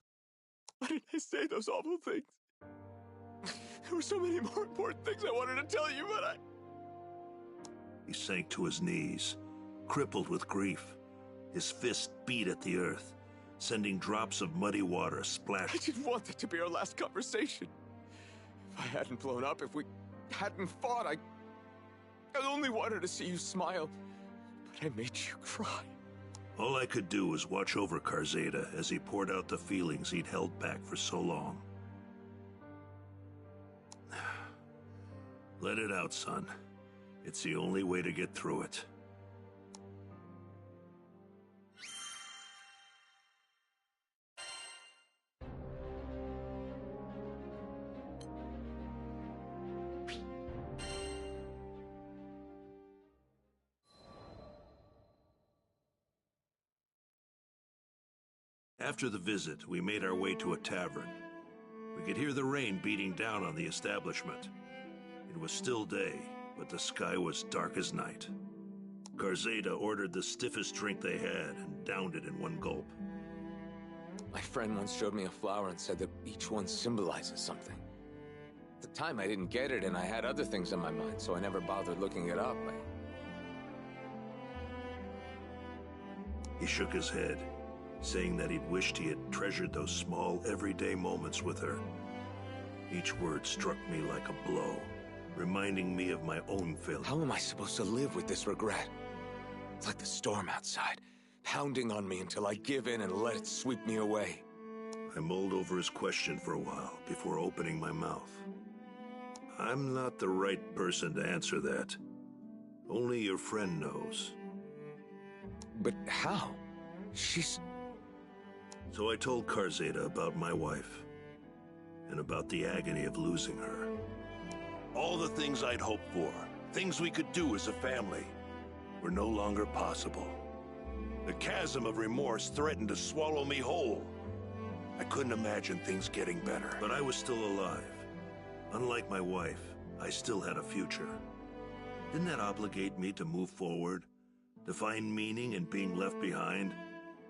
Why didn't I say those awful things? There were so many more important things I wanted to tell you, but He sank to his knees, crippled with grief. His fist beat at the earth, sending drops of muddy water splashing. I didn't want that to be our last conversation. If I hadn't blown up, if we hadn't fought, I only wanted to see you smile, but I made you cry. All I could do was watch over Karzeda as he poured out the feelings he'd held back for so long. Let it out, son. It's the only way to get through it. After the visit, we made our way to a tavern. We could hear the rain beating down on the establishment. It was still day, but the sky was dark as night. Karzeda ordered the stiffest drink they had and downed it in one gulp. My friend once showed me a flower and said that each one symbolizes something. At the time, I didn't get it, and I had other things in my mind, so I never bothered looking it up. He shook his head, saying that he'd wished he had treasured those small, everyday moments with her. Each word struck me like a blow, reminding me of my own failure. How am I supposed to live with this regret? It's like the storm outside, pounding on me until I give in and let it sweep me away. I mulled over his question for a while before opening my mouth. I'm not the right person to answer that. Only your friend knows. But how? She's... So I told Karzeda about my wife, and about the agony of losing her. All the things I'd hoped for, things we could do as a family, were no longer possible. The chasm of remorse threatened to swallow me whole. I couldn't imagine things getting better, but I was still alive. Unlike my wife, I still had a future. Didn't that obligate me to move forward, to find meaning in being left behind,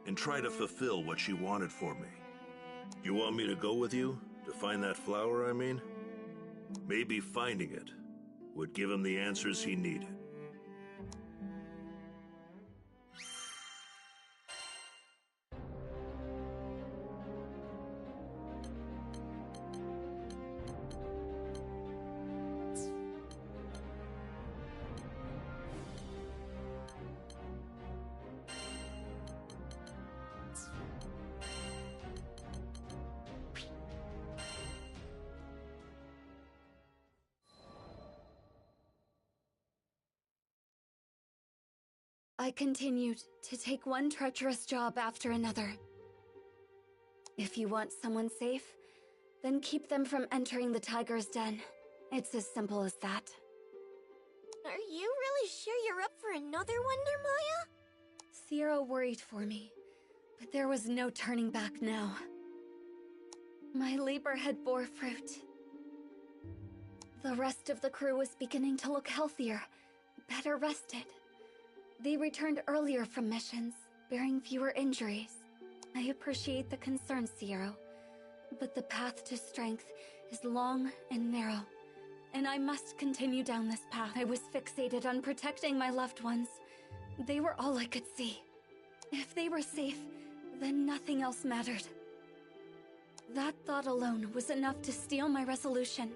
and try to fulfill what she wanted for me? You want me to go with you? To find that flower, I mean? Maybe finding it would give him the answers he needed. I continued to take one treacherous job after another. If you want someone safe, then keep them from entering the tiger's den. It's as simple as that. Are you really sure you're up for another wonder, Maya? Sierra worried for me, but there was no turning back now. My labor had bore fruit. The rest of the crew was beginning to look healthier, better rested. They returned earlier from missions, bearing fewer injuries. I appreciate the concern, Sierra, but the path to strength is long and narrow, and I must continue down this path. I was fixated on protecting my loved ones. They were all I could see. If they were safe, then nothing else mattered. That thought alone was enough to steel my resolution.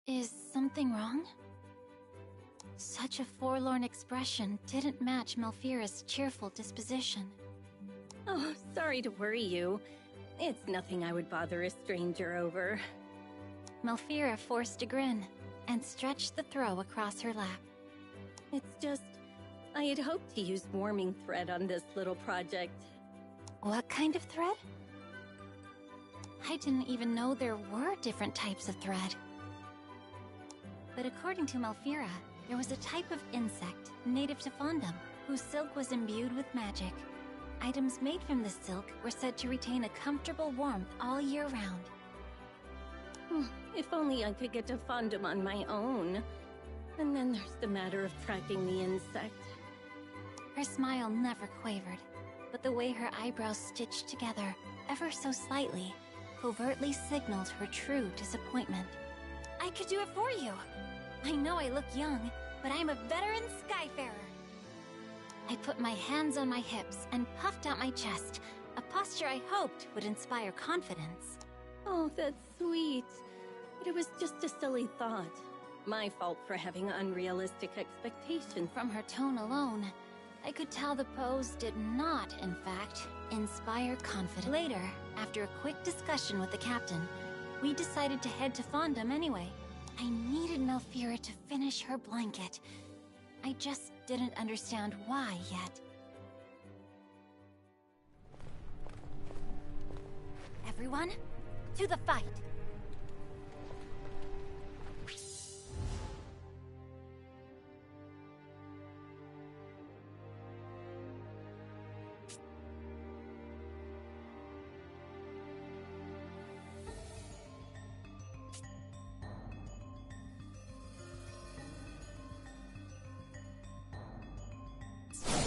Is something wrong? Such a forlorn expression didn't match Malfira's cheerful disposition. Oh, sorry to worry you. It's nothing I would bother a stranger over. Malfira forced a grin and stretched the throw across her lap. It's just, I had hoped to use warming thread on this little project. What kind of thread? I didn't even know there were different types of thread. But according to Malfira, there was a type of insect native to Fondom, whose silk was imbued with magic. Items made from this silk were said to retain a comfortable warmth all year round. If only I could get to Fondom on my own. And then there's the matter of tracking the insect. Her smile never quavered, but the way her eyebrows stitched together, ever so slightly, covertly signaled her true disappointment. I could do it for you! I know I look young, but I'm a veteran Skyfarer! I put my hands on my hips and puffed out my chest, a posture I hoped would inspire confidence. Oh, that's sweet. But it was just a silly thought. My fault for having unrealistic expectations. From her tone alone, I could tell the pose did not, in fact, inspire confidence. Later, after a quick discussion with the captain, we decided to head to Fondom anyway. I needed Malfira to finish her blanket. I just didn't understand why yet. Everyone, to the fight!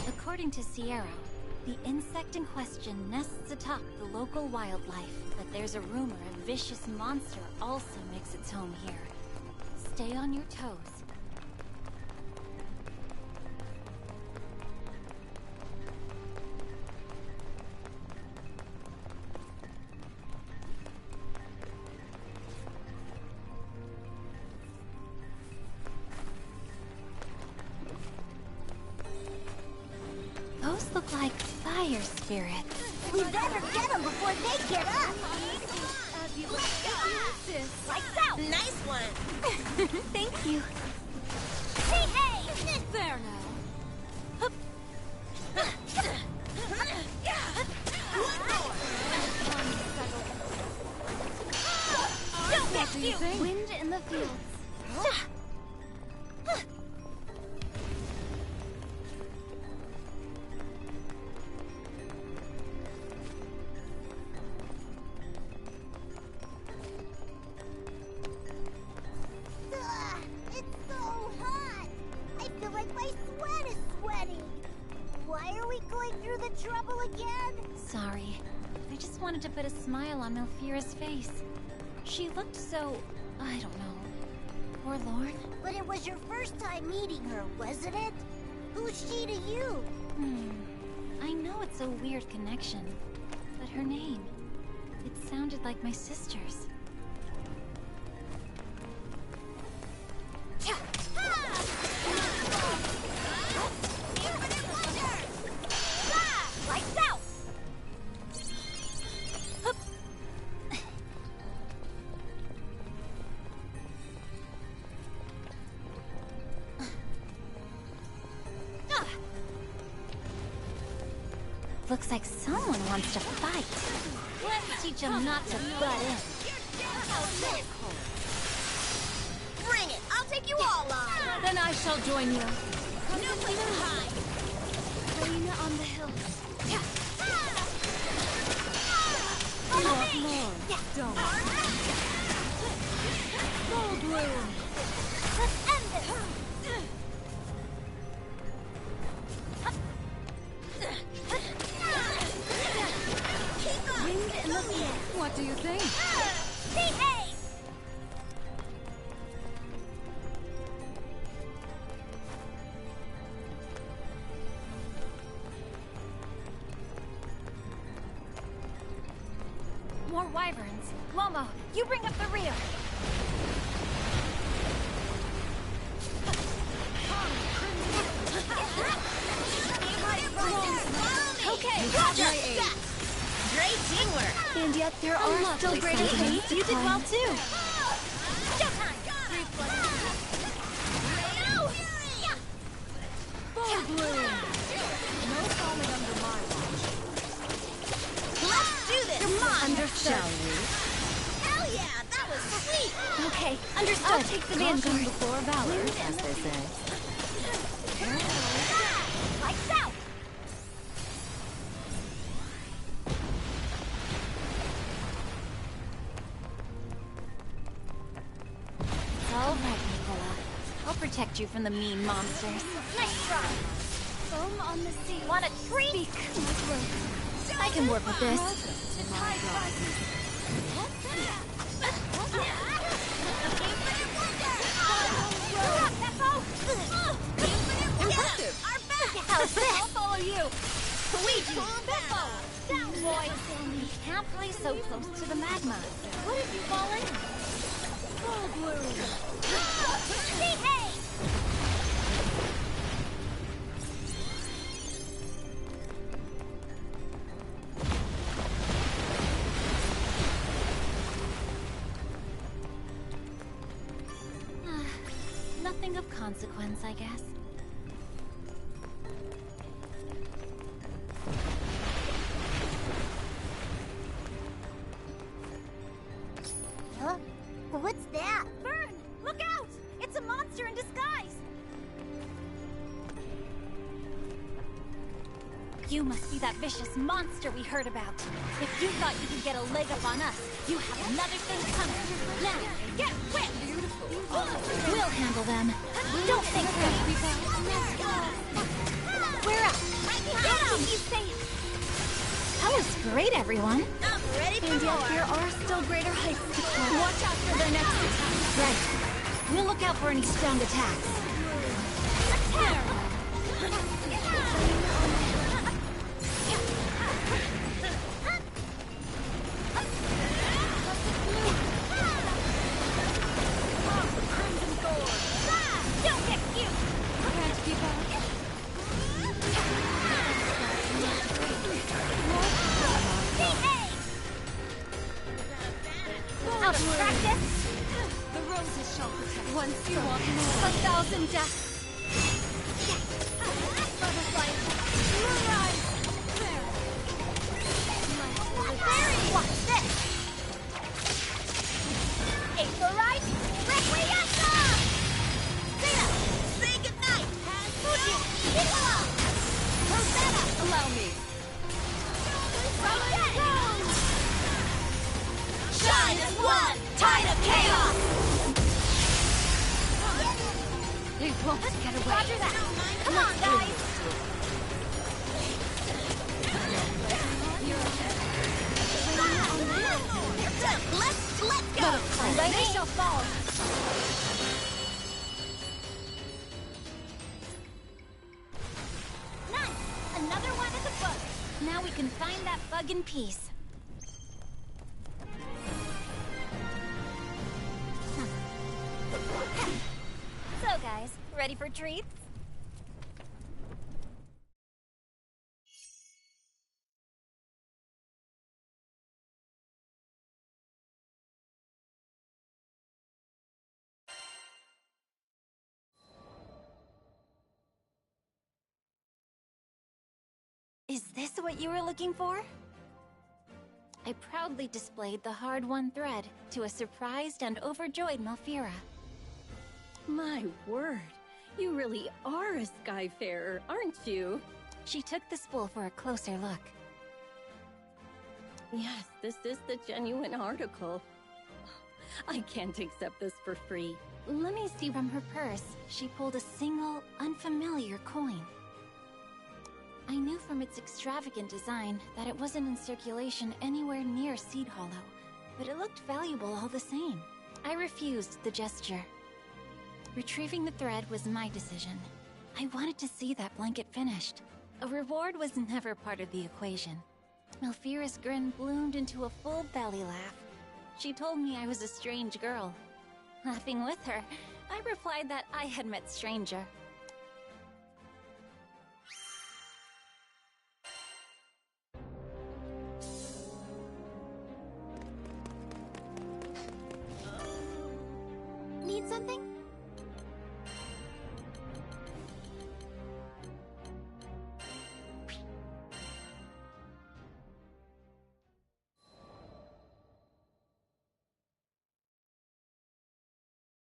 According to Sierra, the insect in question nests atop the local wildlife, but there's a rumor a vicious monster also makes its home here. Stay on your toes. Those look like fire spirits. We better get them before they get us! Lights out! Nice one! Thank you. Hey, hey! There now. Hup. Don't get you! Wind in the fields. It's so hot! I feel like my sweat is sweating! Why are we going through the trouble again? Sorry. I just wanted to put a smile on Malfira's face. She looked so, I don't know, forlorn? But it was your first time meeting her, wasn't it? Who's she to you? I know it's a weird connection, but her name, it sounded like my sister's. Looks like someone wants to fight. Let's teach them not to butt in. Bring it! I'll take you all on! Then I shall join you. No place to hide! Lena on the hill. Don't. Granblue. Let's end this. Wind in the air. What do you think? Behave! More wyverns. Momo, you bring up the rear. Okay, Roger! Great teamwork! And yet there are still greater heights. You did well too. No falling under my watch. Let's do this! Understood. Shall we? Hell yeah! That was sweet! Okay, understood. I'll take the vanguard before valor, as they say. Lights out! It's all right, Nicola. I'll protect you from the mean monsters. Nice try! Foam on the sea. Want a treat? I can work with this. How's this? I'll follow you. Luigi, Bimbo! Down, boy! You can't play so close to the magma. What if you fall in? Behave! Nothing of consequence, I guess. Huh? What's that? Burn! Look out! It's a monster in disguise! You must be that vicious monster we heard about. If you thought you could get a leg up on us, you have another thing coming. Now, get whipped! We'll handle them. Don't think so. We're up. Get him! You safe. That was great, everyone. I'm ready for And yet more! there are still greater heights to climb. Watch out for their next attack. Right. We'll look out for any strong attacks. Don't get cute! Can't keep up. Behave! Out of practice? The roses shall protect. Once you walk in, 1,000 deaths. Butterfly attack. Mirage. Watch this. Aim for right. Requiesca! Zeta, say goodnight. Fuji, Nicola. Rosetta, allow me. Shine as one! Tide of chaos! They won't get away. Roger that! Come on, guys! Let's go! And they shall fall! Nice! Another one at the bug! Now we can find that bug in peace. So guys, ready for treats? Is this what you were looking for? I proudly displayed the hard-won thread to a surprised and overjoyed Malfira. My word, you really are a Skyfarer, aren't you? She took the spool for a closer look. Yes, this is the genuine article. I can't accept this for free. Let me see. From her purse, she pulled a single, unfamiliar coin. I knew from its extravagant design that it wasn't in circulation anywhere near Seed Hollow, but it looked valuable all the same. I refused the gesture. Retrieving the thread was my decision. I wanted to see that blanket finished. A reward was never part of the equation. Malfira's grin bloomed into a full belly laugh. She told me I was a strange girl. Laughing with her, I replied that I had met stranger. Need something?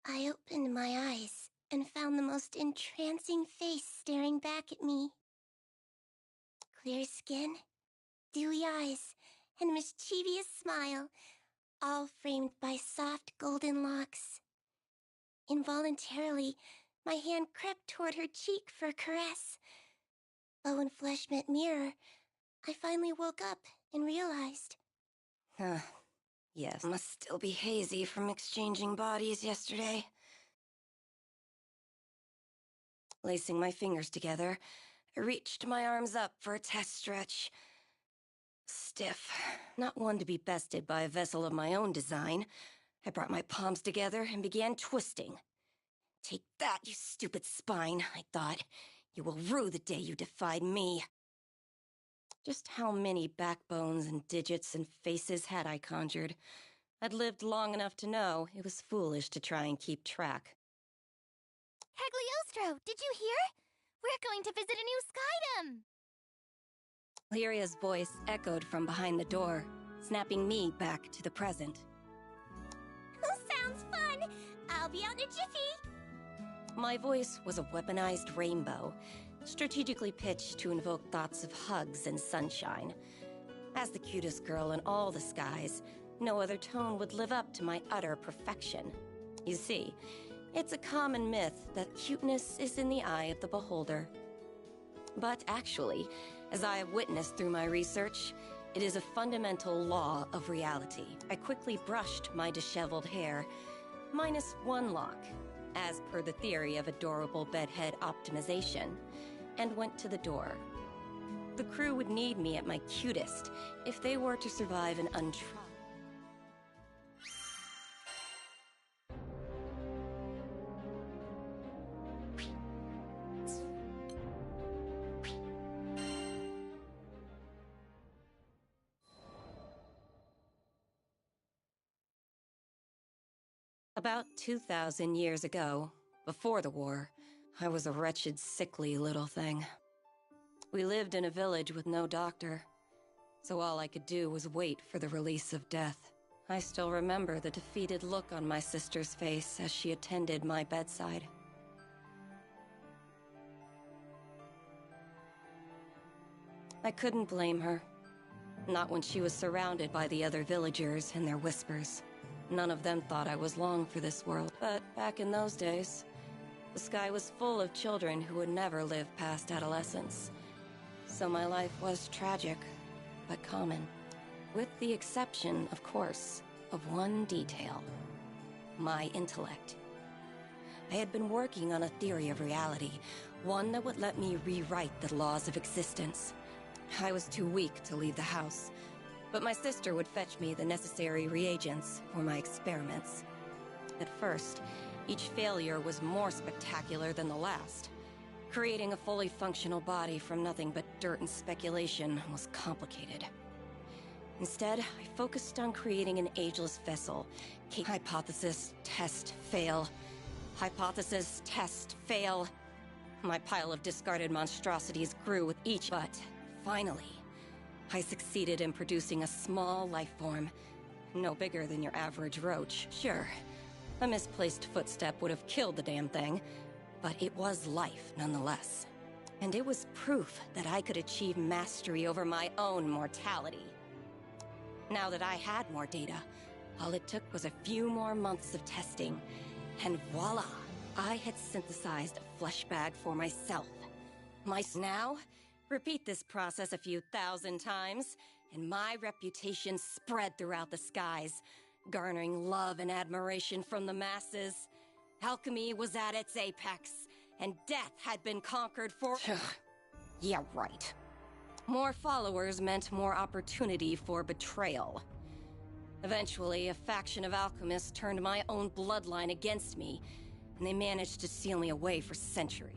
I opened my eyes and found the most entrancing face staring back at me. Clear skin, dewy eyes, and mischievous smile, all framed by soft golden locks. Involuntarily, my hand crept toward her cheek for a caress. But when flesh met mirror, I finally woke up and realized. Yes, must still be hazy from exchanging bodies yesterday. Lacing my fingers together, I reached my arms up for a test stretch. Stiff, not one to be bested by a vessel of my own design. I brought my palms together and began twisting. Take that, you stupid spine, I thought. You will rue the day you defied me. Just how many backbones and digits and faces had I conjured? I'd lived long enough to know it was foolish to try and keep track. Cagliostro, did you hear? We're going to visit a new Skydom! Lyria's voice echoed from behind the door, snapping me back to the present. Sounds fun! I'll be out in a jiffy! My voice was a weaponized rainbow, strategically pitched to invoke thoughts of hugs and sunshine. As the cutest girl in all the skies, no other tone would live up to my utter perfection. You see, it's a common myth that cuteness is in the eye of the beholder. But actually, as I have witnessed through my research, it is a fundamental law of reality. I quickly brushed my disheveled hair, minus one lock, as per the theory of adorable bedhead optimization, and went to the door. The crew would need me at my cutest if they were to survive an untried. About 2,000 years ago, before the war, I was a wretched, sickly little thing. We lived in a village with no doctor, so all I could do was wait for the release of death. I still remember the defeated look on my sister's face as she attended my bedside. I couldn't blame her. Not when she was surrounded by the other villagers and their whispers. None of them thought I was long for this world, but back in those days, the sky was full of children who would never live past adolescence. So my life was tragic, but common. With the exception, of course, of one detail. My intellect. I had been working on a theory of reality, one that would let me rewrite the laws of existence. I was too weak to leave the house, but my sister would fetch me the necessary reagents for my experiments. At first, each failure was more spectacular than the last. Creating a fully functional body from nothing but dirt and speculation was complicated. Instead, I focused on creating an ageless vessel. Hypothesis, test, fail. Hypothesis, test, fail. My pile of discarded monstrosities grew with each, but Finally, I succeeded in producing a small life form. No bigger than your average roach. Sure, a misplaced footstep would have killed the damn thing, but it was life nonetheless. And it was proof that I could achieve mastery over my own mortality. Now that I had more data, all it took was a few more months of testing, and voila! I had synthesized a flesh bag for myself. Now, repeat this process a few thousand times, and my reputation spread throughout the skies, garnering love and admiration from the masses. Alchemy was at its apex, and death had been conquered for... Yeah, right. More followers meant more opportunity for betrayal. Eventually, a faction of alchemists turned my own bloodline against me, and they managed to seal me away for centuries.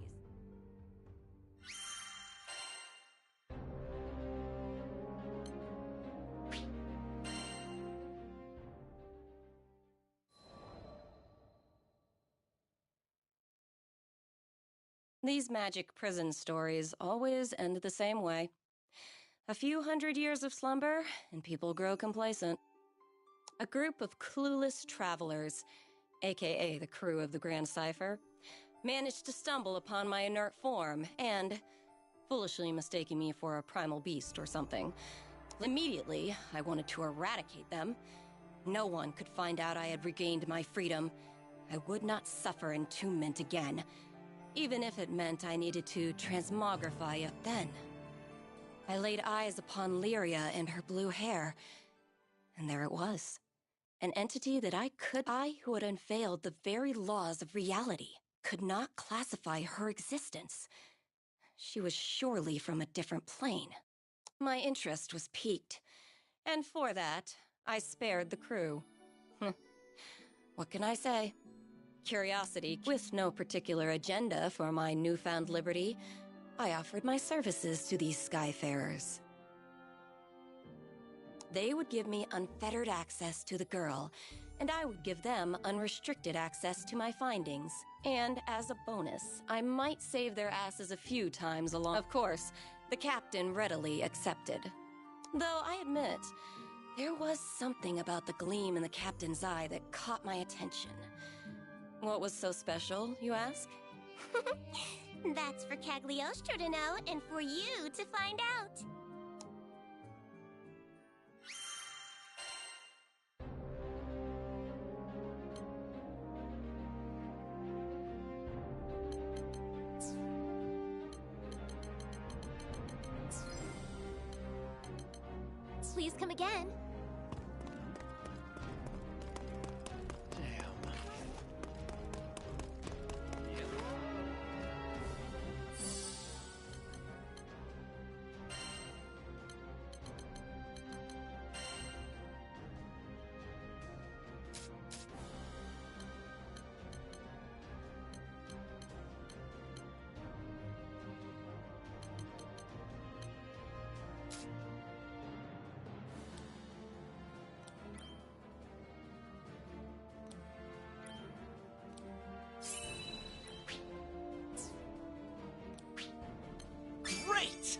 These magic prison stories always end the same way. A few hundred years of slumber, and people grow complacent. A group of clueless travelers, aka the crew of the Grand Cipher, managed to stumble upon my inert form and, foolishly mistaking me for a primal beast or something. Immediately, I wanted to eradicate them. No one could find out I had regained my freedom. I would not suffer entombment again, even if it meant I needed to transmogrify it then. I laid eyes upon Lyria and her blue hair, and there it was. An entity that I who had unveiled the very laws of reality, could not classify her existence. She was surely from a different plane. My interest was piqued, and for that, I spared the crew. What can I say? Curiosity, with no particular agenda for my newfound liberty, I offered my services to these Skyfarers. They would give me unfettered access to the girl, and I would give them unrestricted access to my findings. And as a bonus, I might save their asses a few times along. Of course, the captain readily accepted. Though I admit, there was something about the gleam in the captain's eye that caught my attention. What was so special, you ask? That's for Cagliostro to know, and for you to find out. Please come again. Great!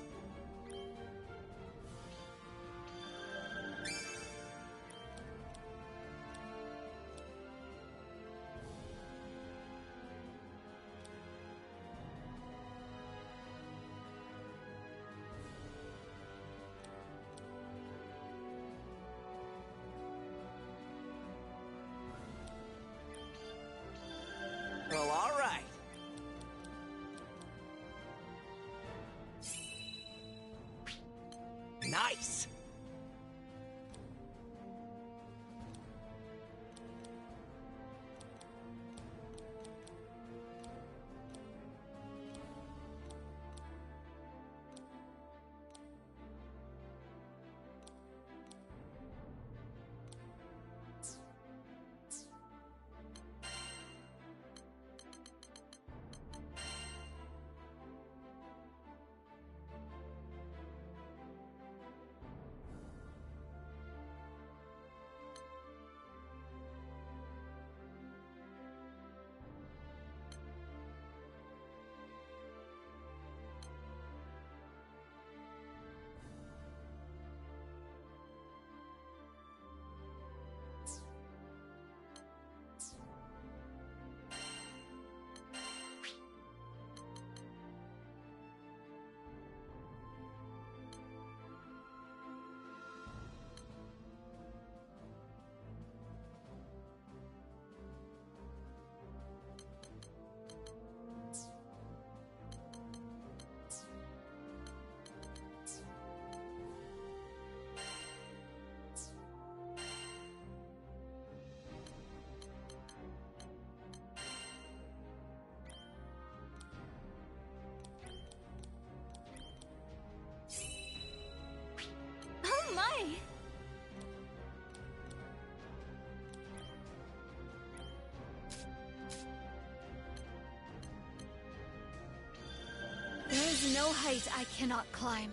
Well, all right. Nice! no height I cannot climb.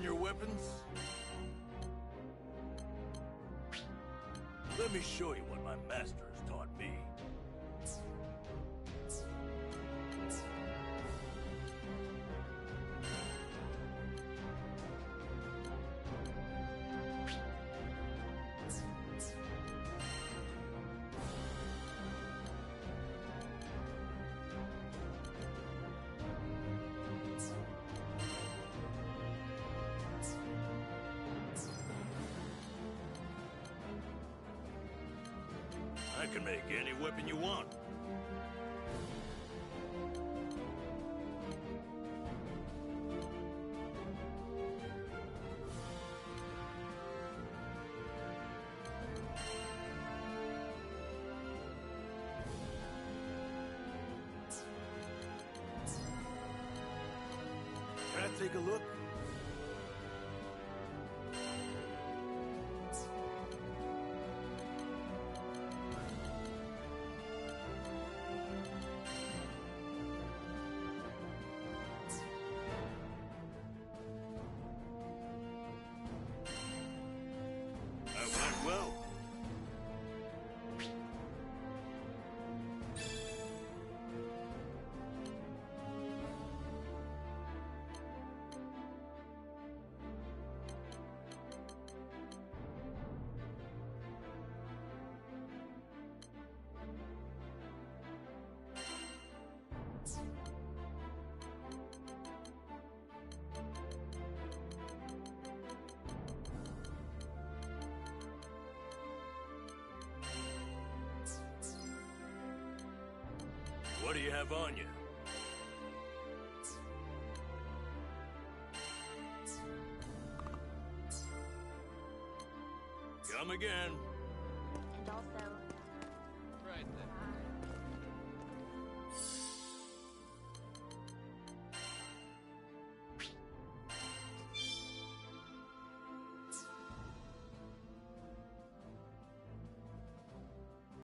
sharpen your weapons? Let me show you what my master has taught me. I can make any weapon you want. Can I take a look? That went well. What do you have on you? Come again.